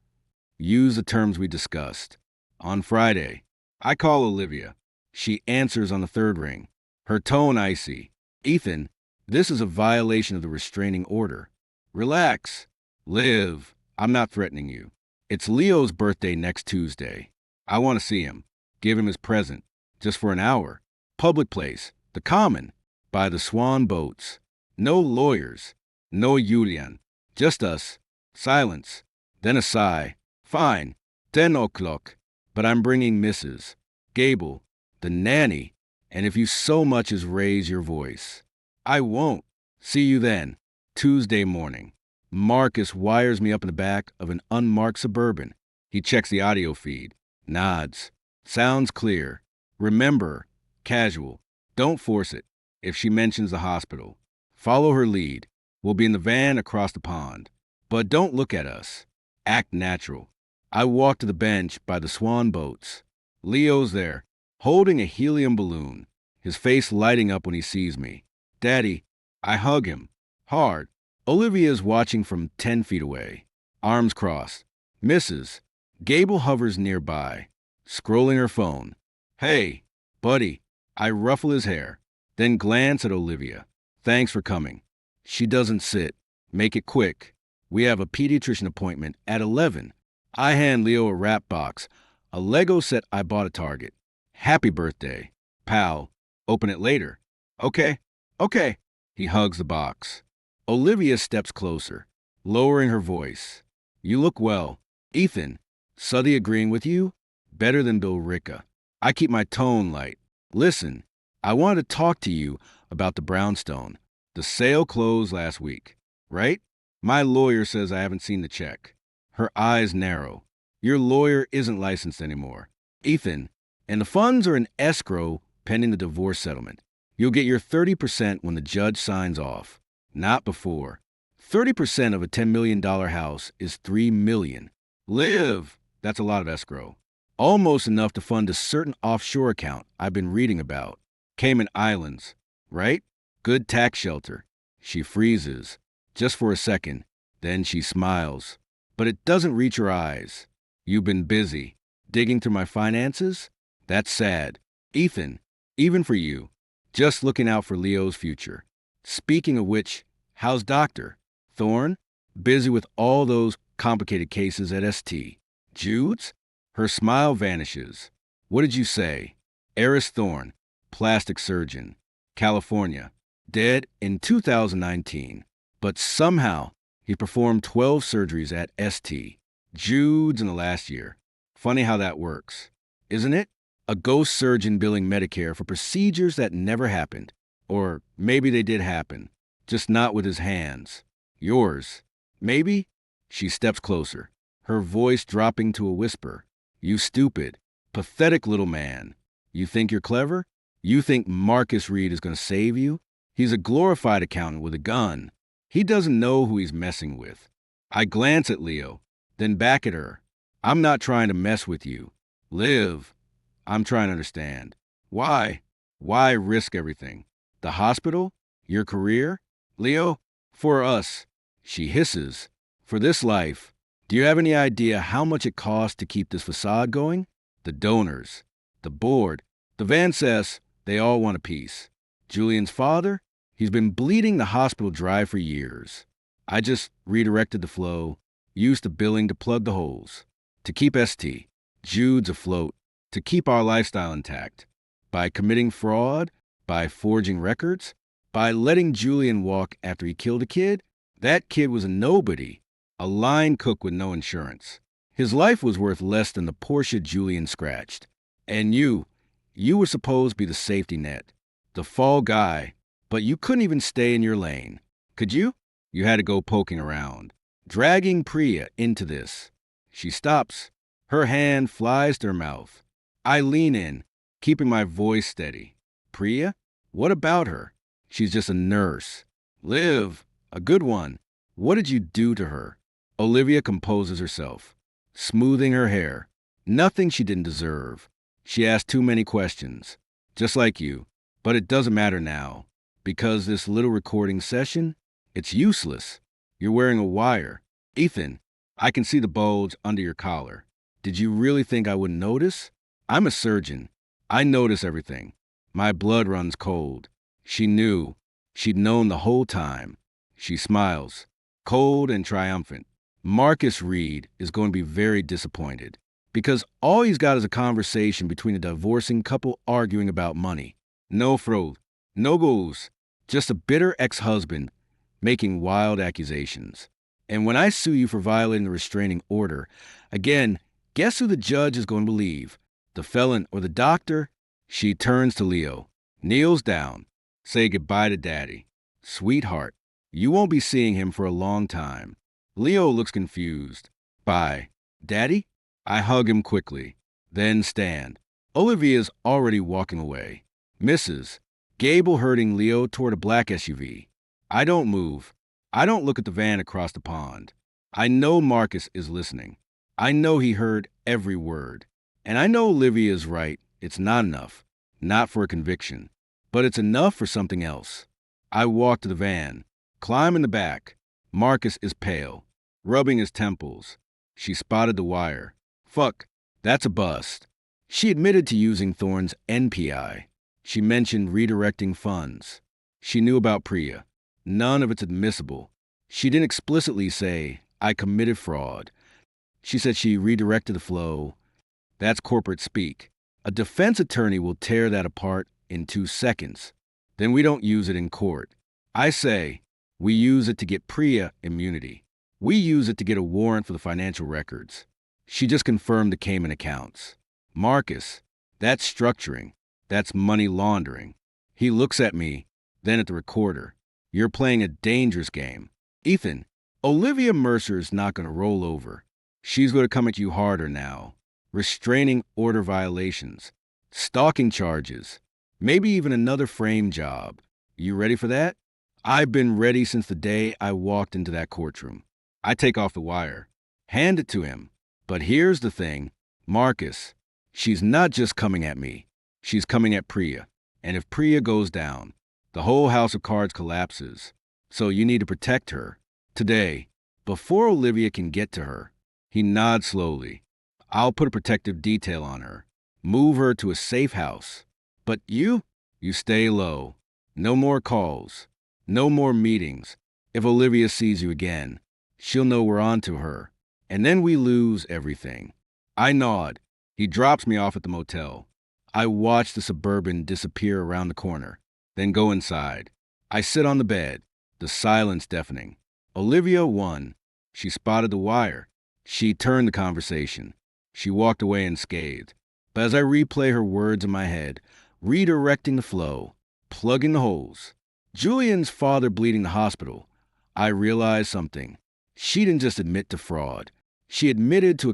Use the terms we discussed. On Friday, I call Olivia. She answers on the third ring. Her tone icy. Ethan, this is a violation of the restraining order. Relax. Live. I'm not threatening you. It's Leo's birthday next Tuesday. I want to see him. Give him his present. Just for an hour. Public place. The Common. By the Swan boats. No lawyers. No Julian. Just us. Silence. Then a sigh. Fine. 10 o'clock. But I'm bringing Mrs. Gable, the nanny, and if you so much as raise your voice. I won't. See you then. Tuesday morning. Marcus wires me up in the back of an unmarked Suburban. He checks the audio feed. Nods. Sounds clear. Remember, casual. Don't force it. If she mentions the hospital, follow her lead. We'll be in the van across the pond. But don't look at us. Act natural. I walk to the bench by the Swan boats. Leo's there, holding a helium balloon, his face lighting up when he sees me. Daddy, I hug him. Hard. Olivia is watching from 10 feet away, arms crossed. Mrs. Gable hovers nearby, scrolling her phone. Hey, buddy. I ruffle his hair, then glance at Olivia. Thanks for coming. She doesn't sit. Make it quick. We have a pediatrician appointment at 11. I hand Leo a wrap box, a Lego set I bought at Target. Happy birthday. Pal, open it later. Okay. He hugs the box. Olivia steps closer, lowering her voice. You look well. Ethan, Southey agreeing with you? Better than Billerica. I keep my tone light. Listen, I wanted to talk to you about the brownstone. The sale closed last week, right? My lawyer says I haven't seen the check. Her eyes narrow. Your lawyer isn't licensed anymore. Ethan, and the funds are in escrow pending the divorce settlement. You'll get your 30% when the judge signs off, not before. 30% of a $10 million house is $3 million. Live! That's a lot of escrow. Almost enough to fund a certain offshore account I've been reading about. Cayman Islands, right? Good tax shelter. She freezes, just for a second, then she smiles. But it doesn't reach her eyes. You've been busy. Digging through my finances? That's sad. Ethan, even for you. Just looking out for Leo's future. Speaking of which, how's Doctor? Thorne? Busy with all those complicated cases at ST. Jude's? Her smile vanishes. What did you say? Eris Thorne, plastic surgeon. California. Dead in 2019. But somehow, he performed 12 surgeries at ST. Jude's in the last year. Funny how that works, isn't it? A ghost surgeon billing Medicare for procedures that never happened. Or maybe they did happen, just not with his hands. Yours. Maybe? She steps closer, her voice dropping to a whisper. You stupid, pathetic little man. You think you're clever? You think Marcus Reed is going to save you? He's a glorified accountant with a gun. He doesn't know who he's messing with. I glance at Leo, then back at her. I'm not trying to mess with you. Liv. I'm trying to understand. Why? Why risk everything? The hospital? Your career? Leo? For us. She hisses. For this life. Do you have any idea how much it costs to keep this facade going? The donors. The board. The Van Cess, they all want a piece. Julian's father? He's been bleeding the hospital dry for years. I just redirected the flow, used the billing to plug the holes. To keep ST. Jude's afloat. To keep our lifestyle intact. By committing fraud, by forging records, by letting Julian walk after he killed a kid. That kid was a nobody, a line cook with no insurance. His life was worth less than the Porsche Julian scratched. And you were supposed to be the safety net, the fall guy, but you couldn't even stay in your lane. Could you? You had to go poking around, dragging Priya into this. She stops. Her hand flies to her mouth. I lean in, keeping my voice steady. Priya? What about her? She's just a nurse. Liv, a good one. What did you do to her? Olivia composes herself, smoothing her hair. Nothing she didn't deserve. She asked too many questions, just like you. But it doesn't matter now, because this little recording session, it's useless. You're wearing a wire. Ethan, I can see the bulge under your collar. Did you really think I wouldn't notice? I'm a surgeon. I notice everything. My blood runs cold. She knew. She'd known the whole time. She smiles, cold and triumphant. Marcus Reed is going to be very disappointed, because all he's got is a conversation between a divorcing couple arguing about money. No fraud, no goals, just a bitter ex-husband making wild accusations. And when I sue you for violating the restraining order, again, guess who the judge is going to believe? The felon or the doctor? She turns to Leo, kneels down. Say goodbye to Daddy. Sweetheart, you won't be seeing him for a long time. Leo looks confused. Bye. Daddy? I hug him quickly, then stand. Olivia's already walking away. Mrs. Gable herding Leo toward a black SUV. I don't move. I don't look at the van across the pond. I know Marcus is listening. I know he heard every word. And I know Olivia is right. It's not enough. Not for a conviction. But it's enough for something else. I walk to the van, climb in the back. Marcus is pale, rubbing his temples. She spotted the wire. Fuck, that's a bust. She admitted to using Thorne's NPI. She mentioned redirecting funds. She knew about Priya. None of it's admissible. She didn't explicitly say, I committed fraud. She said she redirected the flow. That's corporate speak. A defense attorney will tear that apart in 2 seconds. Then we don't use it in court. I say, we use it to get Priya immunity. We use it to get a warrant for the financial records. She just confirmed the Cayman accounts. Marcus, that's structuring. That's money laundering. He looks at me, then at the recorder. You're playing a dangerous game. Ethan, Olivia Mercer's not going to roll over. She's going to come at you harder now. Restraining order violations, stalking charges, maybe even another frame job. You ready for that? I've been ready since the day I walked into that courtroom. I take off the wire, hand it to him. But here's the thing, Marcus, she's not just coming at me. She's coming at Priya. And if Priya goes down, the whole house of cards collapses. So you need to protect her. Today, before Olivia can get to her. He nods slowly. I'll put a protective detail on her. Move her to a safe house. But you stay low. No more calls. No more meetings. If Olivia sees you again, she'll know we're on to her. And then we lose everything. I nod. He drops me off at the motel. I watch the Suburban disappear around the corner, then go inside. I sit on the bed, the silence deafening. Olivia won. She spotted the wire. She turned the conversation. She walked away unscathed. But as I replay her words in my head, redirecting the flow, plugging the holes, Julian's father bleeding the hospital, I realized something. She didn't just admit to fraud. She admitted to a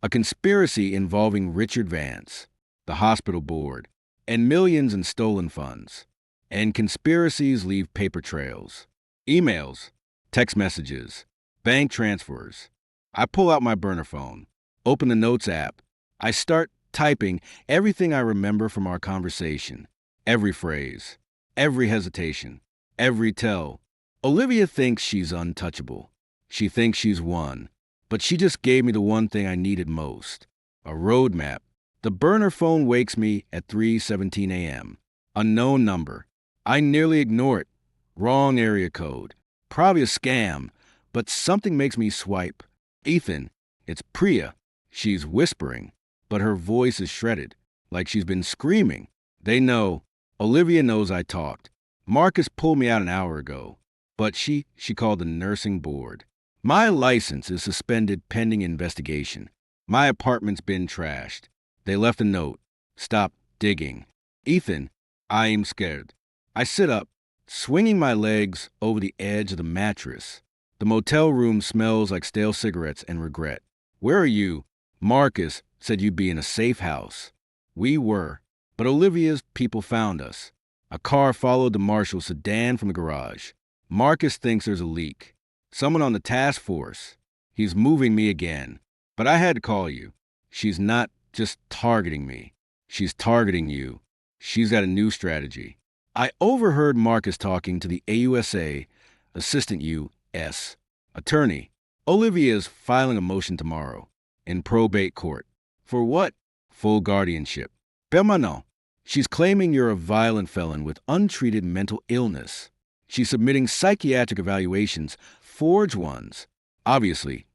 conspiracy involving Richard Vance, the hospital board, and millions in stolen funds. And conspiracies leave paper trails. Emails, text messages, bank transfers. I pull out my burner phone, open the Notes app. I start typing everything I remember from our conversation. Every phrase, every hesitation, every tell. Olivia thinks she's untouchable. She thinks she's won. But she just gave me the one thing I needed most. A roadmap. The burner phone wakes me at 3:17 a.m. Unknown number. I nearly ignore it. Wrong area code. Probably a scam. But something makes me swipe. Ethan, it's Priya. She's whispering, but her voice is shredded, like she's been screaming. They know. Olivia knows I talked. Marcus pulled me out an hour ago, but she called the nursing board. My license is suspended pending investigation. My apartment's been trashed. They left a note. Stop digging. Ethan, I am scared. I sit up, swinging my legs over the edge of the mattress. The motel room smells like stale cigarettes and regret. Where are you? Marcus said you'd be in a safe house. We were, but Olivia's people found us. A car followed the marshal's sedan from the garage. Marcus thinks there's a leak. Someone on the task force. He's moving me again. But I had to call you. She's not just targeting me. She's targeting you. She's got a new strategy. I overheard Marcus talking to the AUSA, Assistant U.S. Attorney. Olivia's filing a motion tomorrow in probate court. For what? Full guardianship. Permanent. She's claiming you're a violent felon with untreated mental illness. She's submitting psychiatric evaluations, forged ones. Obviously,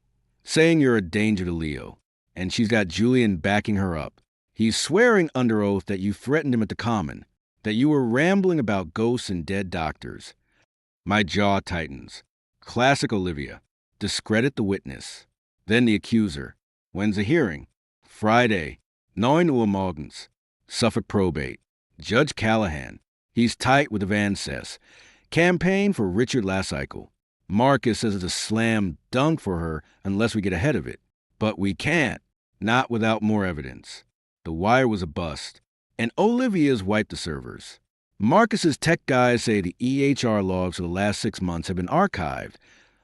saying you're a danger to Leo. And she's got Julian backing her up. He's swearing under oath that you threatened him at the Common, that you were rambling about ghosts and dead doctors. My jaw tightens. Classic Olivia. Discredit the witness. Then the accuser. When's the hearing? Friday. 9 Uhr morgens. Suffolk probate. Judge Callahan. He's tight with the Van Cess. Campaign for Richard Lacycle. Marcus says it's a slam dunk for her unless we get ahead of it. But we can't. Not without more evidence. The wire was a bust. And Olivia's wiped the servers. Marcus's tech guys say the EHR logs for the last 6 months have been archived,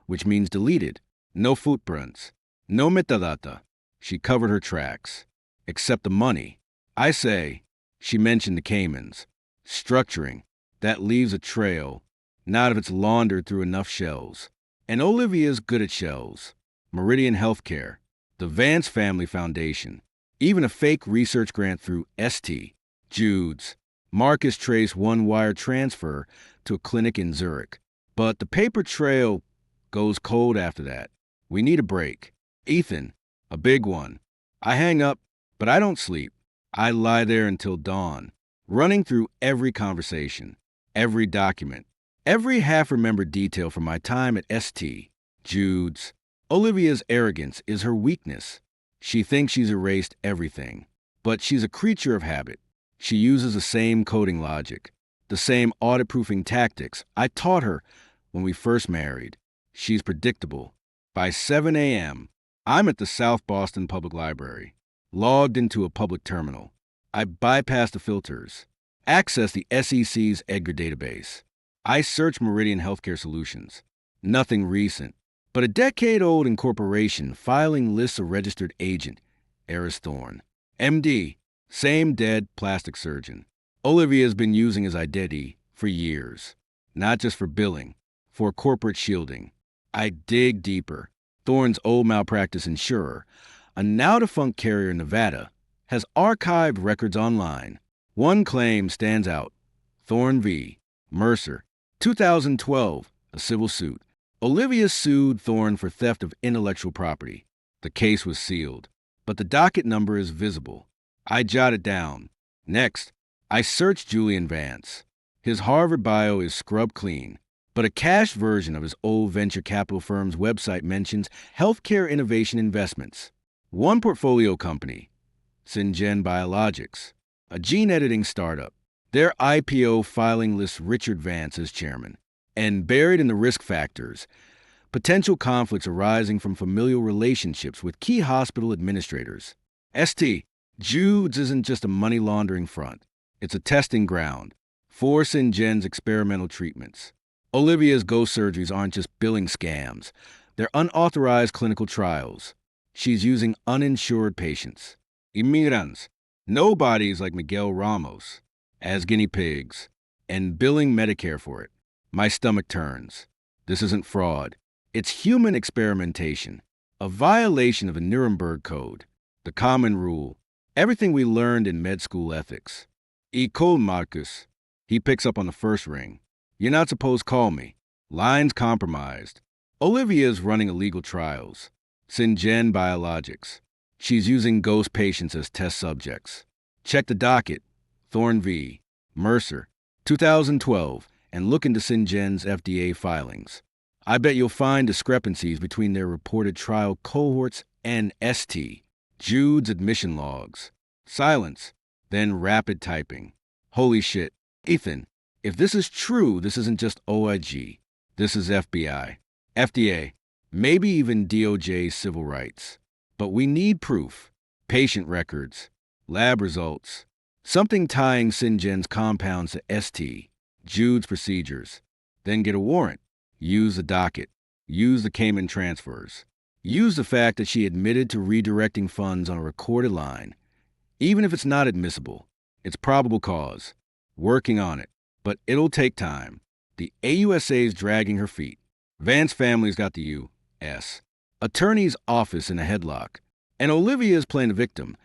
which means deleted. No footprints. No metadata. She covered her tracks. Except the money. I say, she mentioned the Caymans. Structuring. That leaves a trail. Not if it's laundered through enough shells. And Olivia's good at shells. Meridian Healthcare. The Vance Family Foundation. Even a fake research grant through St. Jude's. Marcus traced one wire transfer to a clinic in Zurich. But the paper trail goes cold after that. We need a break. Ethan, a big one. I hang up, but I don't sleep. I lie there until dawn, running through every conversation, every document, every half-remembered detail from my time at St. Jude's. Olivia's arrogance is her weakness. She thinks she's erased everything, but she's a creature of habit. She uses the same coding logic, the same audit-proofing tactics I taught her when we first married. She's predictable. By 7 a.m., I'm at the South Boston Public Library, logged into a public terminal. I bypass the filters, access the SEC's Edgar database. I search Meridian Healthcare Solutions. Nothing recent, but a decade-old incorporation filing lists a registered agent, Eris Thorne. MD, same dead plastic surgeon. Olivia's been using his identity for years, not just for billing, for corporate shielding. I dig deeper. Thorne's old malpractice insurer, a now-defunct carrier in Nevada, has archived records online. One claim stands out. Thorne v. Mercer, 2012, a civil suit. Olivia sued Thorne for theft of intellectual property. The case was sealed, but the docket number is visible. I jot it down. Next, I search Julian Vance. His Harvard bio is scrub clean, but a cached version of his old venture capital firm's website mentions healthcare innovation investments. One portfolio company, Syngene Biologics, a gene editing startup. Their IPO filing lists Richard Vance as chairman. And buried in the risk factors, potential conflicts arising from familial relationships with key hospital administrators. St. Jude's isn't just a money laundering front. It's a testing ground for Syngene's experimental treatments. Olivia's ghost surgeries aren't just billing scams. They're unauthorized clinical trials. She's using uninsured patients, immigrants, nobodies like Miguel Ramos, as guinea pigs, and billing Medicare for it. My stomach turns. This isn't fraud. It's human experimentation, a violation of the Nuremberg Code, the common rule, everything we learned in med school ethics. Call Marcus. He picks up on the first ring. You're not supposed to call me. Line's compromised. Olivia's running illegal trials. Syngene Biologics. She's using ghost patients as test subjects. Check the docket. Thorne v. Mercer, 2012, and look into Syngene's FDA filings. I bet you'll find discrepancies between their reported trial cohorts and St. Jude's admission logs. Silence, then rapid typing. Holy shit. Ethan, if this is true, this isn't just OIG. This is FBI, FDA, maybe even DOJ civil rights. But we need proof. Patient records, lab results, something tying Syngene's compounds to St. Jude's procedures. Then get a warrant. Use the docket. Use the Cayman transfers. Use the fact that she admitted to redirecting funds on a recorded line. Even if it's not admissible, it's probable cause. Working on it. But it'll take time. The AUSA's dragging her feet. Vance family's got the U.S. Attorney's office in a headlock. And Olivia's playing the victim.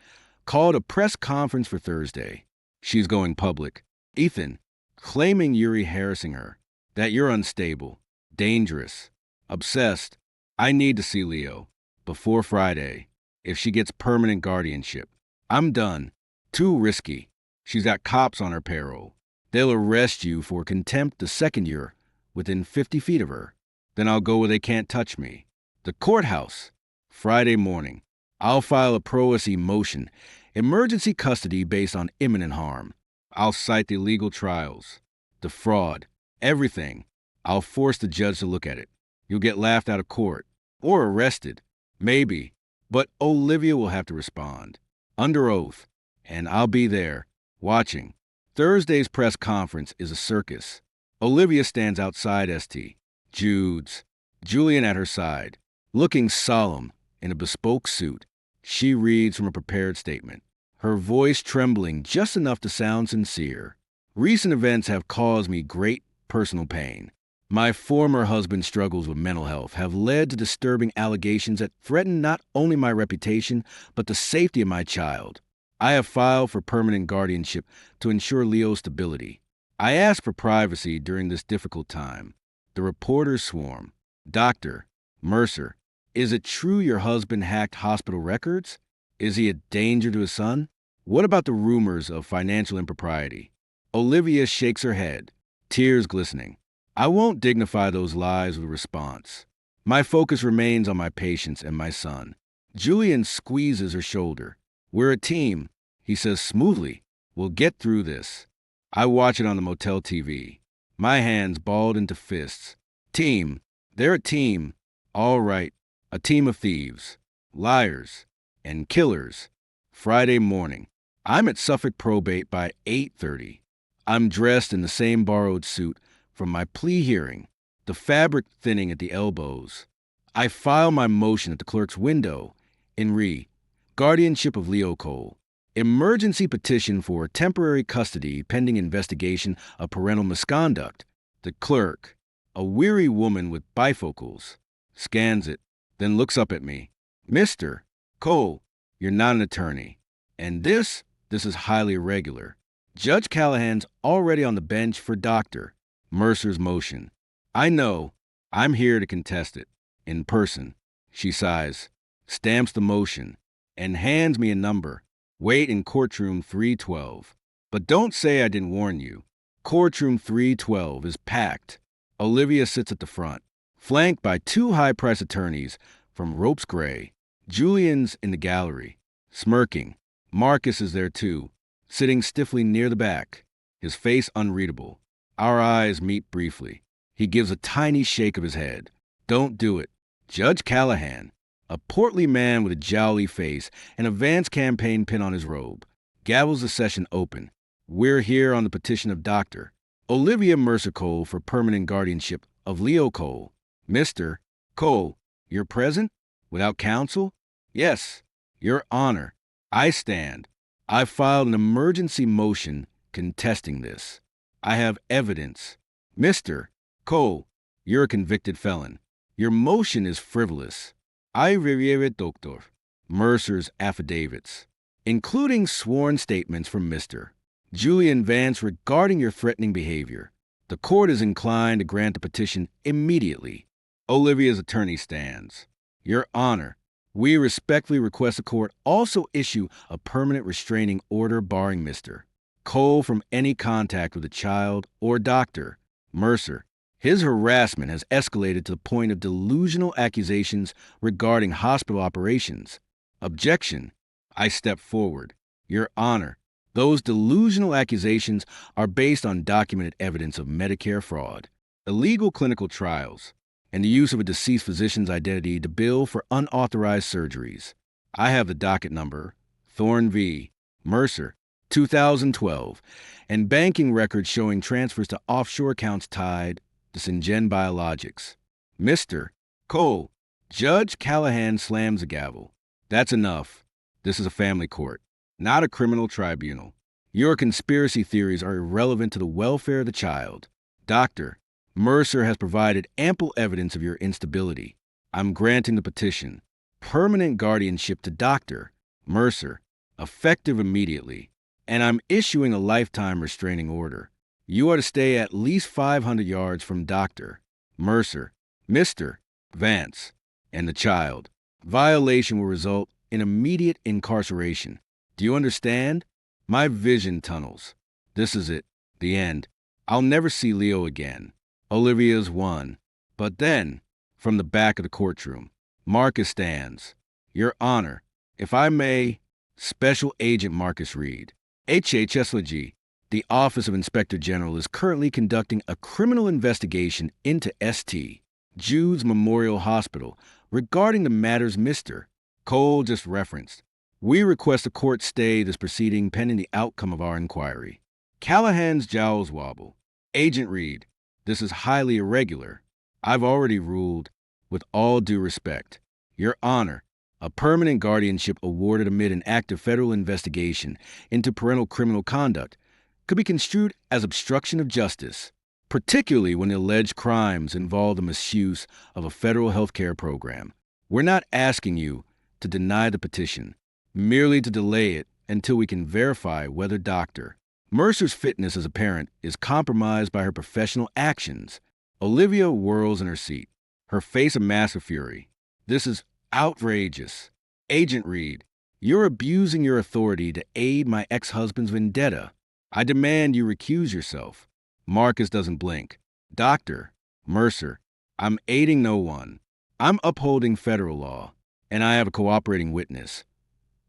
Called a press conference for Thursday. She's going public. Ethan, claiming Yuri harassing her, that you're unstable, dangerous, obsessed. I need to see Leo before Friday if she gets permanent guardianship. I'm done. Too risky. She's got cops on her payroll. They'll arrest you for contempt the second you're within 50 feet of her. Then I'll go where they can't touch me. The courthouse. Friday morning. I'll file a pro-SE motion, emergency custody based on imminent harm. I'll cite the legal trials, the fraud, everything. I'll force the judge to look at it. You'll get laughed out of court. Or arrested. Maybe. But Olivia will have to respond. Under oath. And I'll be there, watching. Thursday's press conference is a circus. Olivia stands outside St. Jude's. Julian at her side, looking solemn in a bespoke suit. She reads from a prepared statement, her voice trembling just enough to sound sincere. Recent events have caused me great personal pain. My former husband's struggles with mental health have led to disturbing allegations that threaten not only my reputation, but the safety of my child. I have filed for permanent guardianship to ensure Leo's stability. I ask for privacy during this difficult time. The reporters swarm. Dr. Mercer, is it true your husband hacked hospital records? Is he a danger to his son? What about the rumors of financial impropriety? Olivia shakes her head, tears glistening. I won't dignify those lies with a response. My focus remains on my patients and my son. Julian squeezes her shoulder. We're a team, he says smoothly. We'll get through this. I watch it on the motel TV. My hands balled into fists. Team. They're a team. All right. A team of thieves, liars, and killers. Friday morning. I'm at Suffolk Probate by 8:30. I'm dressed in the same borrowed suit from my plea hearing, the fabric thinning at the elbows. I file my motion at the clerk's window in guardianship of Leo Cole. Emergency petition for temporary custody pending investigation of parental misconduct. The clerk, a weary woman with bifocals, scans it, then looks up at me. Mr. Cole, you're not an attorney. And this is highly irregular. Judge Callahan's already on the bench for Dr. Mercer's motion. I know. I'm here to contest it. In person. She sighs, stamps the motion, and hands me a number. Wait in courtroom 312. But don't say I didn't warn you. Courtroom 312 is packed. Olivia sits at the front, flanked by two high-priced attorneys from Ropes Gray. Julian's in the gallery, smirking. Marcus is there too, sitting stiffly near the back, his face unreadable. Our eyes meet briefly. He gives a tiny shake of his head. Don't do it. Judge Callahan, a portly man with a jowly face and a Vance campaign pin on his robe, gavels the session open. We're here on the petition of Dr. Olivia Mercer Cole for permanent guardianship of Leo Cole. Mr. Cole, you're present? Without counsel? Yes, Your Honor. I stand. I filed an emergency motion contesting this. I have evidence. Mr. Cole, you're a convicted felon. Your motion is frivolous. I reviewed Dr. Mercer's affidavits, including sworn statements from Mr. Julian Vance regarding your threatening behavior. The court is inclined to grant the petition immediately. Olivia's attorney stands. Your Honor, we respectfully request the court also issue a permanent restraining order barring Mr. Cole from any contact with a child or Dr. Mercer. His harassment has escalated to the point of delusional accusations regarding hospital operations. Objection. I step forward. Your Honor, those delusional accusations are based on documented evidence of Medicare fraud, illegal clinical trials, and the use of a deceased physician's identity to bill for unauthorized surgeries. I have the docket number, Thorne v. Mercer, 2012, and banking records showing transfers to offshore accounts tied to Syngene Biologics. Mr. Cole, Judge Callahan slams the gavel. That's enough. This is a family court, not a criminal tribunal. Your conspiracy theories are irrelevant to the welfare of the child. Dr. Mercer has provided ample evidence of your instability. I'm granting the petition. Permanent guardianship to Dr. Mercer, effective immediately. And I'm issuing a lifetime restraining order. You are to stay at least 500 yards from Dr. Mercer, Mr. Vance, and the child. Violation will result in immediate incarceration. Do you understand? My vision tunnels. This is it. The end. I'll never see Leo again. Olivia's won. But then, from the back of the courtroom, Marcus stands. Your Honor, if I may, Special Agent Marcus Reed, HHSLG, the Office of Inspector General is currently conducting a criminal investigation into St. Jude's Memorial Hospital regarding the matters Mr. Cole just referenced. We request the court stay this proceeding pending the outcome of our inquiry. Callahan's jowls wobble. Agent Reed, this is highly irregular. I've already ruled, with all due respect. Your Honor, a permanent guardianship awarded amid an active federal investigation into parental criminal conduct could be construed as obstruction of justice, particularly when the alleged crimes involve the misuse of a federal health care program. We're not asking you to deny the petition, merely to delay it until we can verify whether Dr. Mercer's fitness as a parent is compromised by her professional actions. Olivia whirls in her seat, her face a mask of fury. This is outrageous. Agent Reed, you're abusing your authority to aid my ex-husband's vendetta. I demand you recuse yourself. Marcus doesn't blink. Dr. Mercer, I'm aiding no one. I'm upholding federal law, and I have a cooperating witness.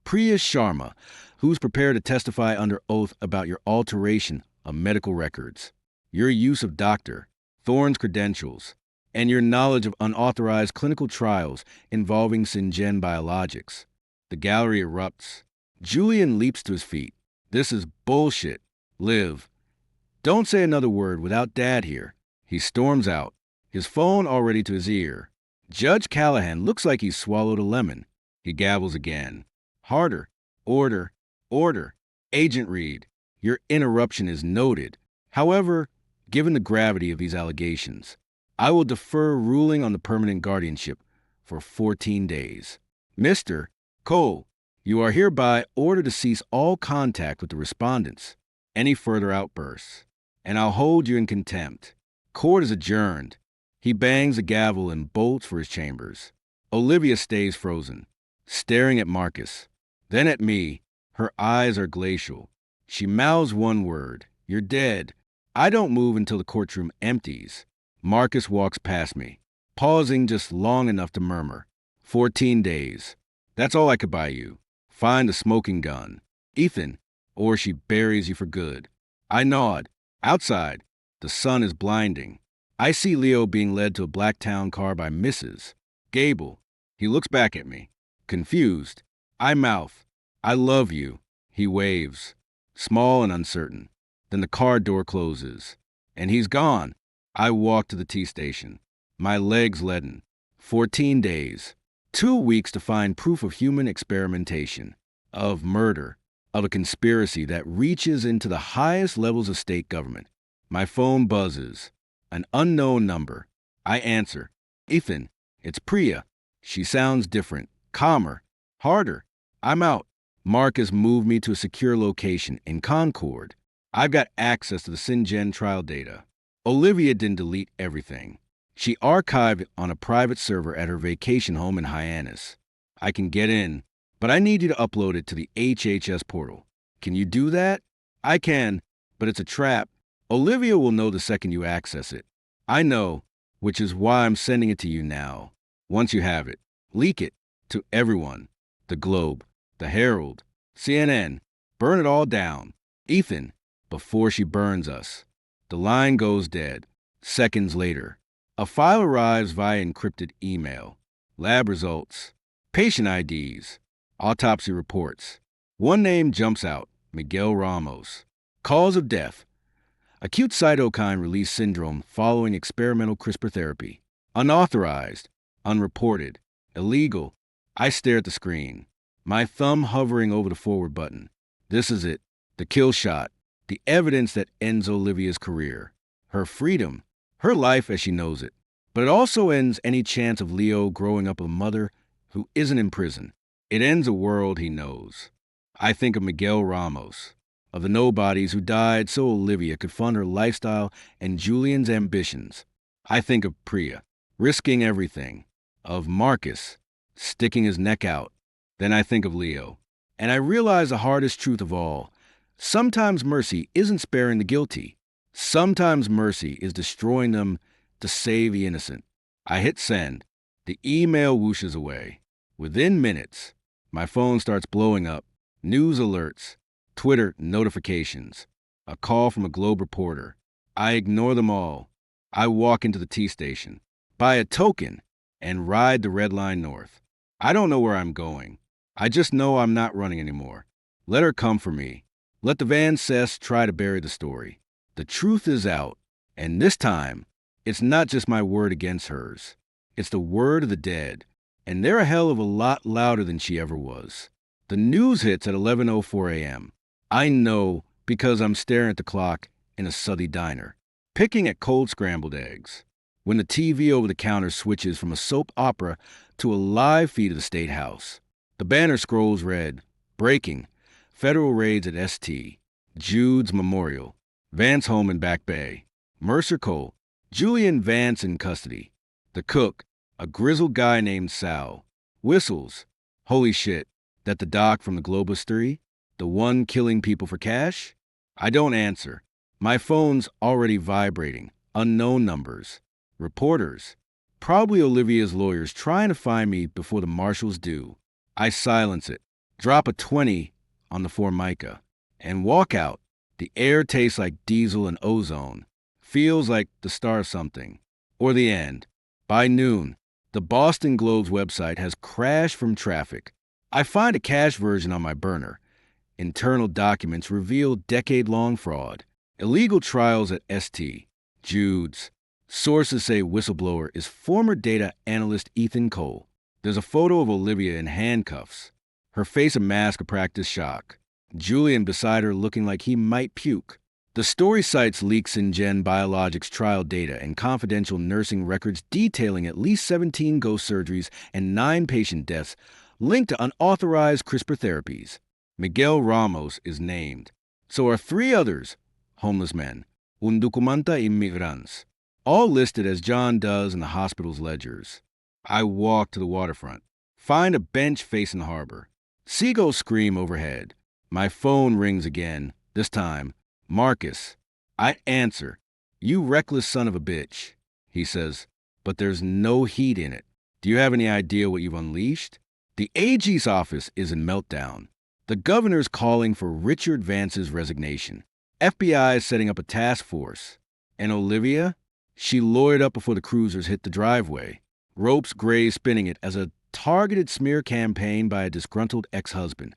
Priya Sharma, who's prepared to testify under oath about your alteration of medical records, your use of Dr. Thorne's credentials, and your knowledge of unauthorized clinical trials involving Syngene Biologics. The gallery erupts. Julian leaps to his feet. This is bullshit. Liv, don't say another word without Dad here. He storms out, his phone already to his ear. Judge Callahan looks like he's swallowed a lemon. He gabbles again. Harder. Order. Order. Agent Reed, your interruption is noted. However, given the gravity of these allegations, I will defer ruling on the permanent guardianship for 14 days. Mr. Cole, you are hereby ordered to cease all contact with the respondents. Any further outbursts, and I'll hold you in contempt. Court is adjourned. He bangs the gavel and bolts for his chambers. Olivia stays frozen, staring at Marcus, then at me. Her eyes are glacial. She mouths one word, "You're dead." I don't move until the courtroom empties. Marcus walks past me, pausing just long enough to murmur, 14 days. That's all I could buy you. Find a smoking gun. Ethan, or she buries you for good. I nod. Outside, the sun is blinding. I see Leo being led to a black town car by Mrs. Gable. He looks back at me, confused. I mouth, "I love you." He waves, small and uncertain. Then the car door closes, and he's gone. I walk to the T-station, my legs leaden. 14 days. 2 weeks to find proof of human experimentation, of murder, of a conspiracy that reaches into the highest levels of state government. My phone buzzes. An unknown number. I answer. Ethan, it's Priya. She sounds different, calmer, harder. I'm out. Marcus moved me to a secure location in Concord. I've got access to the Syngene trial data. Olivia didn't delete everything. She archived it on a private server at her vacation home in Hyannis. I can get in, but I need you to upload it to the HHS portal. Can you do that? I can, but it's a trap. Olivia will know the second you access it. I know, which is why I'm sending it to you now. Once you have it, leak it to everyone. The Globe, the Herald, CNN. Burn it all down. Ethan, before she burns us. The line goes dead. Seconds later, a file arrives via encrypted email. Lab results, patient IDs, autopsy reports. One name jumps out, Miguel Ramos. Cause of death, acute cytokine release syndrome following experimental CRISPR therapy. Unauthorized, unreported, illegal. I stare at the screen, my thumb hovering over the forward button. This is it, the kill shot, the evidence that ends Olivia's career, her freedom, her life as she knows it. But it also ends any chance of Leo growing up a mother who isn't in prison. It ends a world he knows. I think of Miguel Ramos, of the nobodies who died so Olivia could fund her lifestyle and Julian's ambitions. I think of Priya, risking everything, of Marcus, sticking his neck out. Then I think of Leo, and I realize the hardest truth of all. Sometimes mercy isn't sparing the guilty. Sometimes mercy is destroying them to save the innocent. I hit send. The email whooshes away. Within minutes, my phone starts blowing up. News alerts, Twitter notifications, a call from a Globe reporter. I ignore them all. I walk into the T-station, buy a token, and ride the Red Line north. I don't know where I'm going. I just know I'm not running anymore. Let her come for me. Let the Van Cess try to bury the story. The truth is out, and this time, it's not just my word against hers. It's the word of the dead, and they're a hell of a lot louder than she ever was. The news hits at 11:04 a.m. I know because I'm staring at the clock in a Southie diner, picking at cold scrambled eggs, when the TV over the counter switches from a soap opera to a live feed of the State House. The banner scrolls read, breaking, federal raids at St. Jude's Memorial, Vance home in Back Bay, Mercer Cole, Julian Vance in custody. The cook, a grizzled guy named Sal, whistles, holy shit, that the doc from the Globus 3, the one killing people for cash? I don't answer. My phone's already vibrating, unknown numbers, reporters, probably Olivia's lawyers trying to find me before the marshals do. I silence it. drop a 20 on the Formica, and walk out. The air tastes like diesel and ozone, feels like the start of something, or the end. By noon, the Boston Globe's website has crashed from traffic. I find a cached version on my burner. Internal documents reveal decade-long fraud. Illegal trials at ST. Jude's. Sources say whistleblower is former data analyst Ethan Cole. There's a photo of Olivia in handcuffs, her face a mask of practiced shock. Julian beside her looking like he might puke. The story cites leaks in Gen Biologics trial data and confidential nursing records detailing at least 17 ghost surgeries and 9 patient deaths linked to unauthorized CRISPR therapies. Miguel Ramos is named. So are 3 others, homeless men, undocumentada immigrants, all listed as John does in the hospital's ledgers. I walk to the waterfront, find a bench facing the harbor. Seagulls scream overhead. My phone rings again, this time, Marcus. I answer. You reckless son of a bitch, he says, but there's no heat in it. Do you have any idea what you've unleashed? The AG's office is in meltdown. The governor's calling for Richard Vance's resignation. FBI is setting up a task force. And Olivia? She lawyered up before the cruisers hit the driveway. Ropes Gray spinning it as a targeted smear campaign by a disgruntled ex-husband.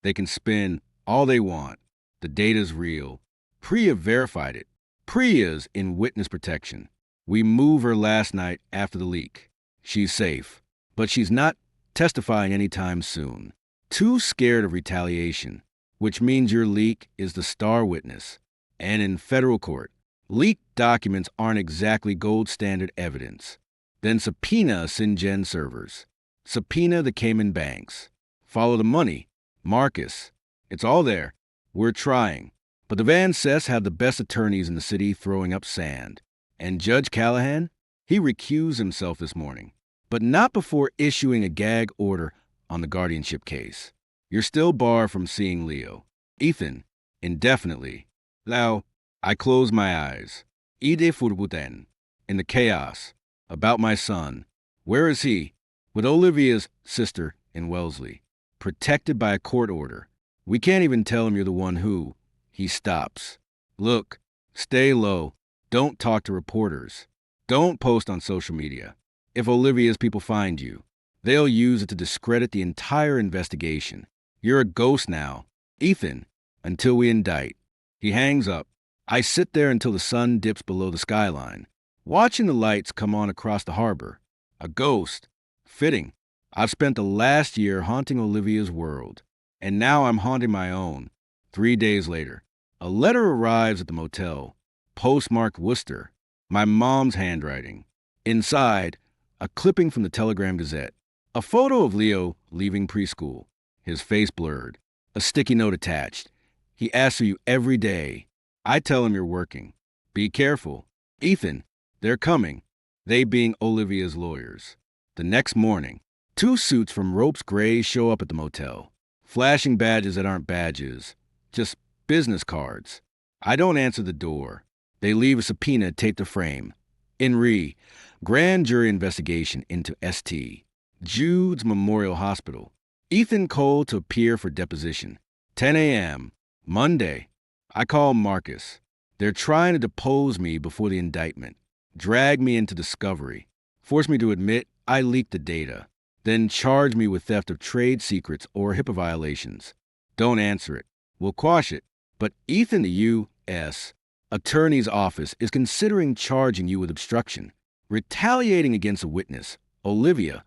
They can spin all they want. The data's real. Priya verified it. Priya's in witness protection. We moved her last night after the leak. She's safe, but she's not testifying anytime soon. Too scared of retaliation, which means your leak is the star witness. And in federal court, leaked documents aren't exactly gold standard evidence. Then subpoena SynGen servers. Subpoena the Cayman banks. Follow the money. Marcus. It's all there. We're trying. But the Van Cess have the best attorneys in the city throwing up sand. And Judge Callahan? He recused himself this morning. But not before issuing a gag order on the guardianship case. You're still barred from seeing Leo. Ethan, indefinitely. Now, I close my eyes. Ide furbuten. In the chaos. About my son. Where is he? With Olivia's sister in Wellesley. Protected by a court order. We can't even tell him you're the one who. He stops. Look, stay low. Don't talk to reporters. Don't post on social media. If Olivia's people find you, they'll use it to discredit the entire investigation. You're a ghost now. Ethan, until we indict. He hangs up. I sit there until the sun dips below the skyline, watching the lights come on across the harbor. A ghost. Fitting. I've spent the last year haunting Olivia's world, and now I'm haunting my own. 3 days later, a letter arrives at the motel, postmarked Worcester, my mom's handwriting. Inside, a clipping from the Telegram Gazette, a photo of Leo leaving preschool, his face blurred, a sticky note attached. He asks for you every day. I tell him you're working. Be careful. Ethan, they're coming. They being Olivia's lawyers. The next morning, 2 suits from Ropes Gray show up at the motel, flashing badges that aren't badges, just business cards. I don't answer the door. They leave a subpoena taped to frame. INRI, grand jury investigation into ST. Jude's Memorial Hospital. Ethan Cole to appear for deposition. 10 a.m. Monday. I call Marcus. They're trying to depose me before the indictment. Drag me into discovery. Force me to admit I leaked the data. Then charge me with theft of trade secrets or HIPAA violations. Don't answer it. We'll quash it. But Ethan, the U.S. Attorney's Office is considering charging you with obstruction, retaliating against a witness, Olivia,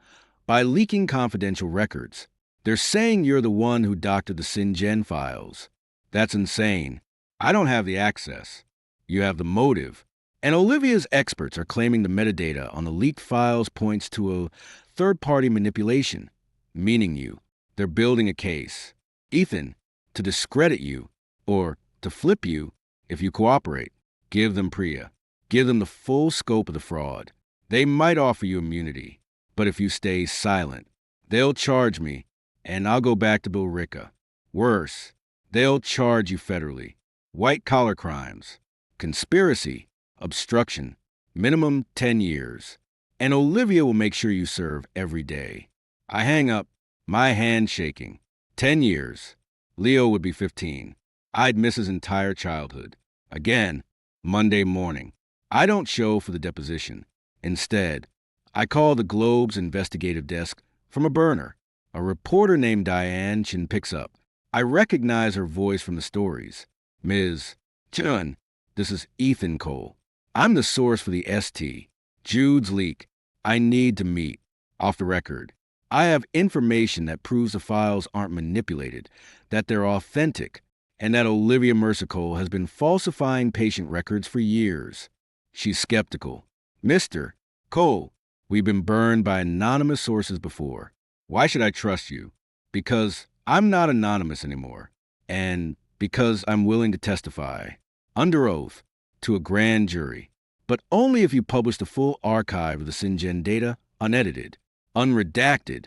by leaking confidential records. They're saying you're the one who doctored the SynGen files. That's insane. I don't have the access. You have the motive. And Olivia's experts are claiming the metadata on the leaked files points to a third-party manipulation, meaning you. They're building a case. Ethan, to discredit you, or to flip you if you cooperate. Give them Priya. Give them the full scope of the fraud. They might offer you immunity, but if you stay silent, they'll charge me, and I'll go back to Billerica. Worse, they'll charge you federally. White-collar crimes, conspiracy, obstruction, minimum 10 years. And Olivia will make sure you serve every day. I hang up, my hand shaking. 10 years. Leo would be 15. I'd miss his entire childhood. Again, Monday morning. I don't show for the deposition. Instead, I call the Globe's investigative desk from a burner. A reporter named Diane Chin picks up. I recognize her voice from the stories. Ms. Chun, this is Ethan Cole. I'm the source for the ST. Jude's leak. I need to meet. Off the record. I have information that proves the files aren't manipulated, that they're authentic, and that Olivia Mercicole has been falsifying patient records for years. She's skeptical. Mr. Cole, we've been burned by anonymous sources before. Why should I trust you? Because I'm not anonymous anymore, and because I'm willing to testify, under oath, to a grand jury, but only if you publish the full archive of the SynGen data, unedited, unredacted,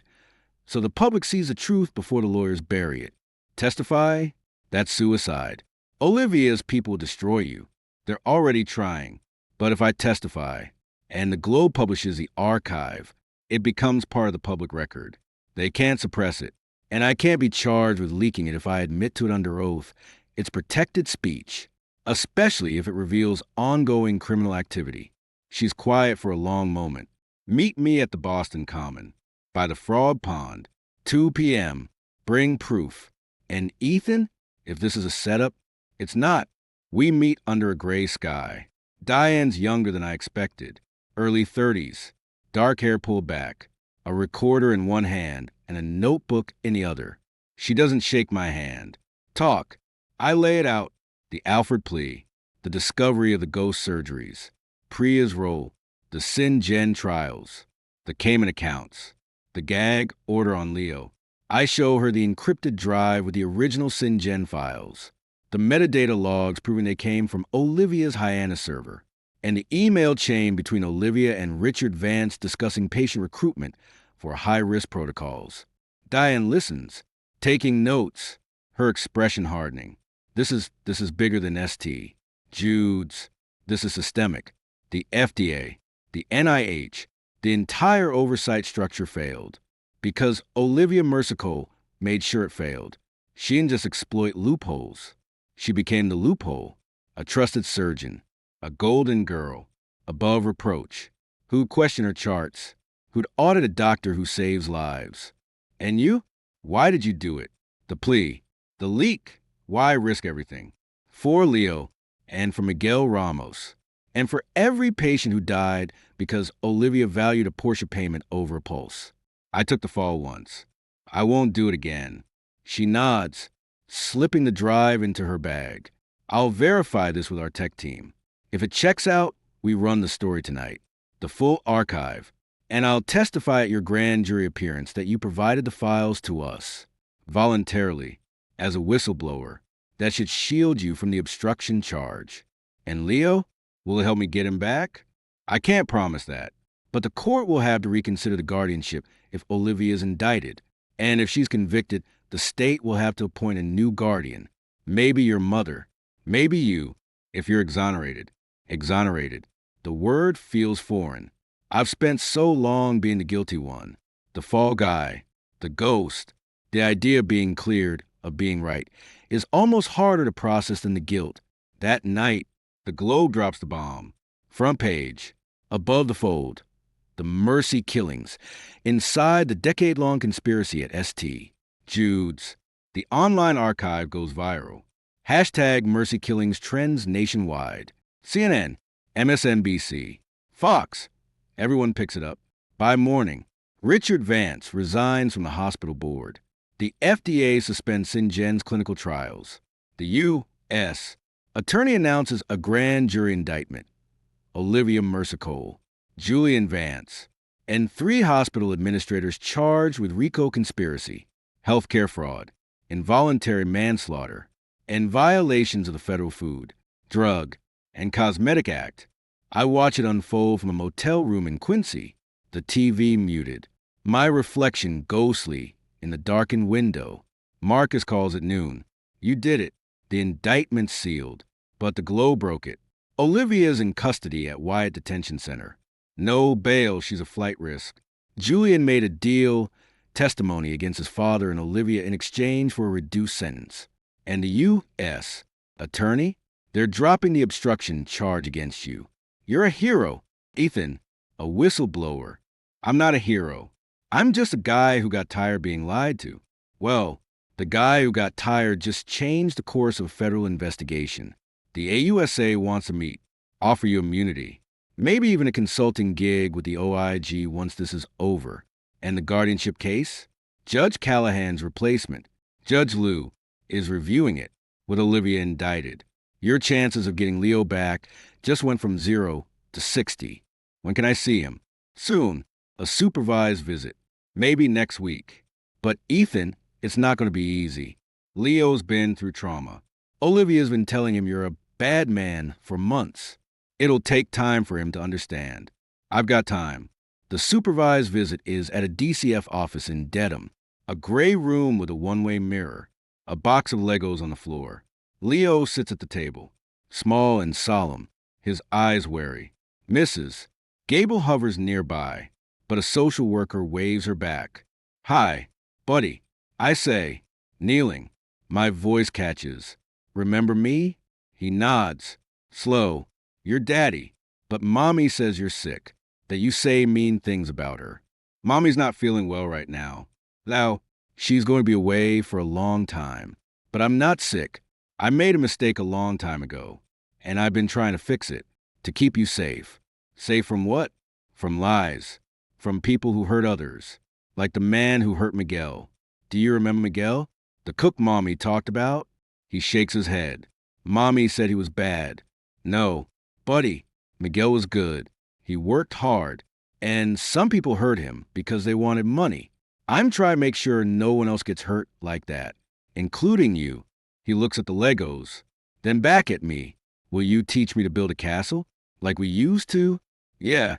so the public sees the truth before the lawyers bury it. Testify? That's suicide. Olivia's people destroy you. They're already trying. But if I testify, and the Globe publishes the archive, it becomes part of the public record. They can't suppress it, and I can't be charged with leaking it if I admit to it under oath. It's protected speech, especially if it reveals ongoing criminal activity. She's quiet for a long moment. Meet me at the Boston Common, by the Frog Pond, 2 p.m. Bring proof. And Ethan, if this is a setup, it's not. We meet under a gray sky. Diane's younger than I expected, early 30s, dark hair pulled back, a recorder in one hand and a notebook in the other. She doesn't shake my hand. Talk. I lay it out. The Alfred plea, the discovery of the ghost surgeries, Priya's role, the SynGen trials, the Cayman accounts, the gag order on Leo. I show her the encrypted drive with the original SynGen files, the metadata logs proving they came from Olivia's Hyannis server, and the email chain between Olivia and Richard Vance discussing patient recruitment for high-risk protocols. Diane listens, taking notes, her expression hardening. This is bigger than ST. Jude's. This is systemic. The FDA, the NIH, the entire oversight structure failed. Because Olivia Mercicole made sure it failed. She didn't just exploit loopholes. She became the loophole, a trusted surgeon, a golden girl, above reproach, who'd question her charts, who'd audit a doctor who saves lives. And you? Why did you do it? The plea, the leak. Why risk everything? For Leo, and for Miguel Ramos, and for every patient who died because Olivia valued a Porsche payment over a pulse. I took the fall once. I won't do it again. She nods, slipping the drive into her bag. I'll verify this with our tech team. If it checks out, we run the story tonight, the full archive, and I'll testify at your grand jury appearance that you provided the files to us, voluntarily, as a whistleblower. That should shield you from the obstruction charge. And Leo, will it help me get him back? I can't promise that, but the court will have to reconsider the guardianship if Olivia is indicted, and if she's convicted, the state will have to appoint a new guardian. Maybe your mother, maybe you, if you're exonerated. Exonerated. The word feels foreign. I've spent so long being the guilty one, the fall guy, the ghost. The idea of being cleared, of being right, is almost harder to process than the guilt. That night, the Globe drops the bomb. Front page, above the fold, the Mercy killings, inside the decade-long conspiracy at ST. Jude's. The online archive goes viral. Hashtag Mercy killings trends nationwide. CNN, MSNBC, Fox. Everyone picks it up. By morning, Richard Vance resigns from the hospital board. The FDA suspends SynGen's clinical trials. The U.S. attorney announces a grand jury indictment. Olivia Mercicole, Julian Vance, and 3 hospital administrators charged with RICO conspiracy, healthcare fraud, involuntary manslaughter, and violations of the Federal Food, Drug, and Cosmetic Act. I watch it unfold from a motel room in Quincy, the TV muted, my reflection ghostly in the darkened window. Marcus calls at noon. You did it. The indictment's sealed, but the Globe broke it. Olivia's in custody at Wyatt Detention Center. No bail, she's a flight risk. Julian made a deal testimony against his father and Olivia in exchange for a reduced sentence. And the U.S. attorney? They're dropping the obstruction charge against you. You're a hero, Ethan, a whistleblower. I'm not a hero. I'm just a guy who got tired being lied to. Well, the guy who got tired just changed the course of a federal investigation. The AUSA wants to meet, offer you immunity, maybe even a consulting gig with the OIG once this is over. And the guardianship case? Judge Callahan's replacement, Judge Liu, is reviewing it, with Olivia indicted. Your chances of getting Leo back just went from 0 to 60. When can I see him? Soon. A supervised visit. Maybe next week. But Ethan, it's not going to be easy. Leo's been through trauma. Olivia's been telling him you're a bad man for months. It'll take time for him to understand. I've got time. The supervised visit is at a DCF office in Dedham. A gray room with a one-way mirror. A box of Legos on the floor. Leo sits at the table, small and solemn, his eyes wary. Mrs. Gable hovers nearby, but a social worker waves her back. Hi, buddy, I say, kneeling. My voice catches. Remember me? He nods. Slow. You're daddy, but mommy says you're sick, that you say mean things about her. Mommy's not feeling well right now. Now, she's going to be away for a long time. But I'm not sick. I made a mistake a long time ago, and I've been trying to fix it, to keep you safe. Safe from what? From lies. From people who hurt others. Like the man who hurt Miguel. Do you remember Miguel? The cook Mommy talked about? He shakes his head. Mommy said he was bad. No, buddy, Miguel was good. He worked hard, and some people hurt him because they wanted money. I'm trying to make sure no one else gets hurt like that, including you. He looks at the Legos, then back at me. Will you teach me to build a castle? Like we used to? Yeah,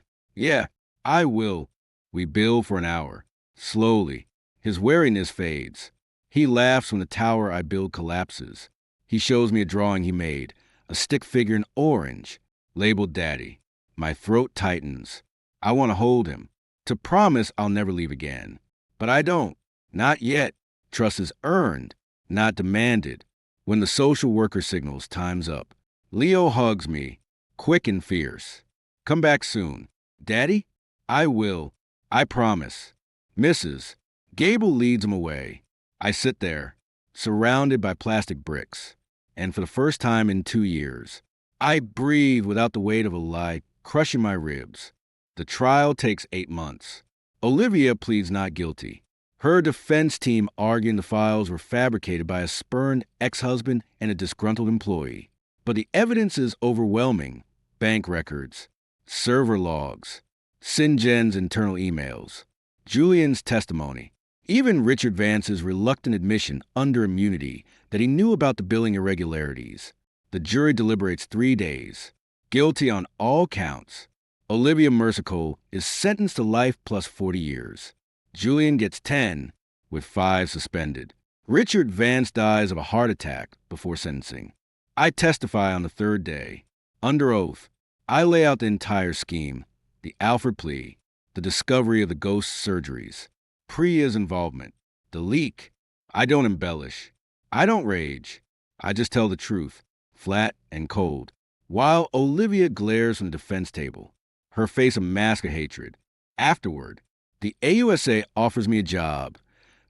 I will. We build for an hour. Slowly. His wariness fades. He laughs when the tower I build collapses. He shows me a drawing he made, a stick figure in orange, labeled Daddy. My throat tightens. I want to hold him, to promise I'll never leave again. But I don't. Not yet. Trust is earned, not demanded. When the social worker signals time's up, Leo hugs me, quick and fierce. Come back soon. Daddy? I will. I promise. Mrs. Gable leads him away. I sit there, surrounded by plastic bricks. And for the first time in 2 years, I breathe without the weight of a lie crushing my ribs. The trial takes 8 months. Olivia pleads not guilty. Her defense team arguing the files were fabricated by a spurned ex-husband and a disgruntled employee. But the evidence is overwhelming. Bank records, server logs, Singen's internal emails, Julian's testimony, even Richard Vance's reluctant admission under immunity that he knew about the billing irregularities. The jury deliberates 3 days. Guilty on all counts. Olivia Mersico is sentenced to life plus 40 years. Julian gets 10, with 5 suspended. Richard Vance dies of a heart attack before sentencing. I testify on the 3rd day. Under oath, I lay out the entire scheme, the Alfred plea, the discovery of the ghost surgeries, Priya's involvement, the leak. I don't embellish. I don't rage. I just tell the truth, flat and cold. While Olivia glares from the defense table, her face a mask of hatred. Afterward, the AUSA offers me a job,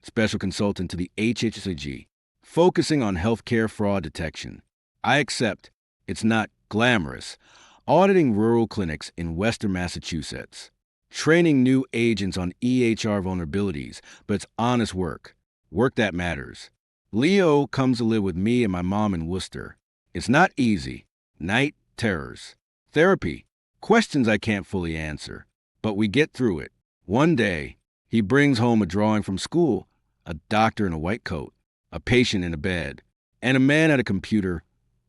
special consultant to the HHSAG, focusing on healthcare fraud detection. I accept. It's not glamorous. Auditing rural clinics in western Massachusetts. Training new agents on EHR vulnerabilities, but it's honest work. Work that matters. Leo comes to live with me and my mom in Worcester. It's not easy. Night terrors. Therapy. Questions I can't fully answer. But we get through it. One day, he brings home a drawing from school, a doctor in a white coat, a patient in a bed, and a man at a computer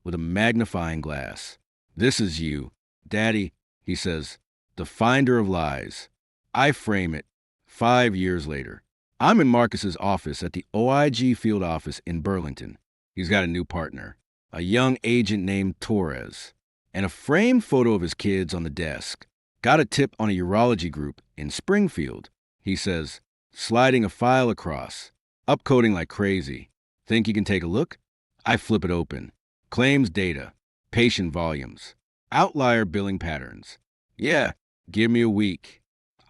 with a magnifying glass. This is you, Daddy, he says, the finder of lies. I frame it. 5 years later, I'm in Marcus's office at the OIG field office in Burlington. He's got a new partner, a young agent named Torres, and a framed photo of his kids on the desk. Got a tip on a urology group in Springfield. He says, sliding a file across, upcoding like crazy. Think you can take a look? I flip it open. Claims data, patient volumes, outlier billing patterns. Yeah, give me a week.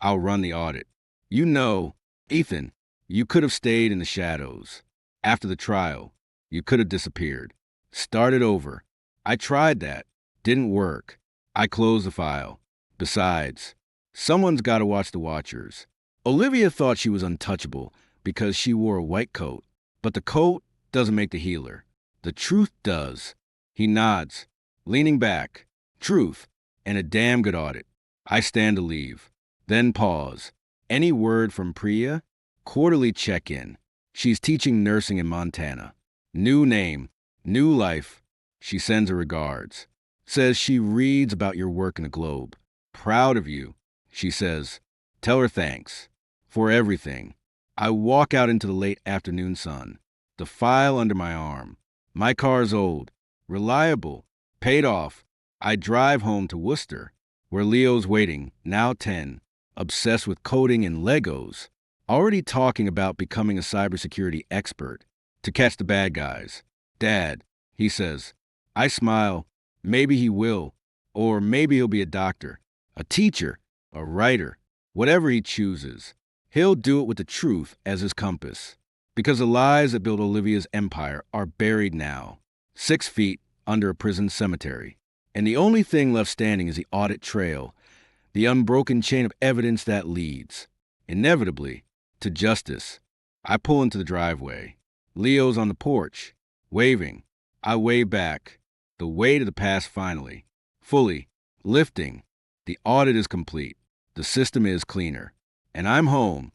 I'll run the audit. You know, Ethan, you could have stayed in the shadows. After the trial, you could have disappeared. Started over. I tried that. Didn't work. I closed the file. Besides, someone's got to watch the watchers. Olivia thought she was untouchable because she wore a white coat, but the coat doesn't make the healer. The truth does. He nods, leaning back. Truth, and a damn good audit. I stand to leave. Then pause. Any word from Priya? Quarterly check-in. She's teaching nursing in Montana. New name, new life. She sends her regards. Says she reads about your work in the Globe. Proud of you. She says, tell her thanks. For everything. I walk out into the late afternoon sun. The file under my arm. My car's old. Reliable. Paid off. I drive home to Worcester, where Leo's waiting, now 10, obsessed with coding and Legos, already talking about becoming a cybersecurity expert to catch the bad guys. Dad, he says. I smile. Maybe he will. Or maybe he'll be a doctor, a teacher, a writer, whatever he chooses. He'll do it with the truth as his compass. Because the lies that built Olivia's empire are buried now, 6 feet under a prison cemetery. And the only thing left standing is the audit trail, the unbroken chain of evidence that leads, inevitably, to justice. I pull into the driveway. Leo's on the porch, waving. I wave back. The weight of the past finally, fully, lifting. The audit is complete. The system is cleaner. And I'm home,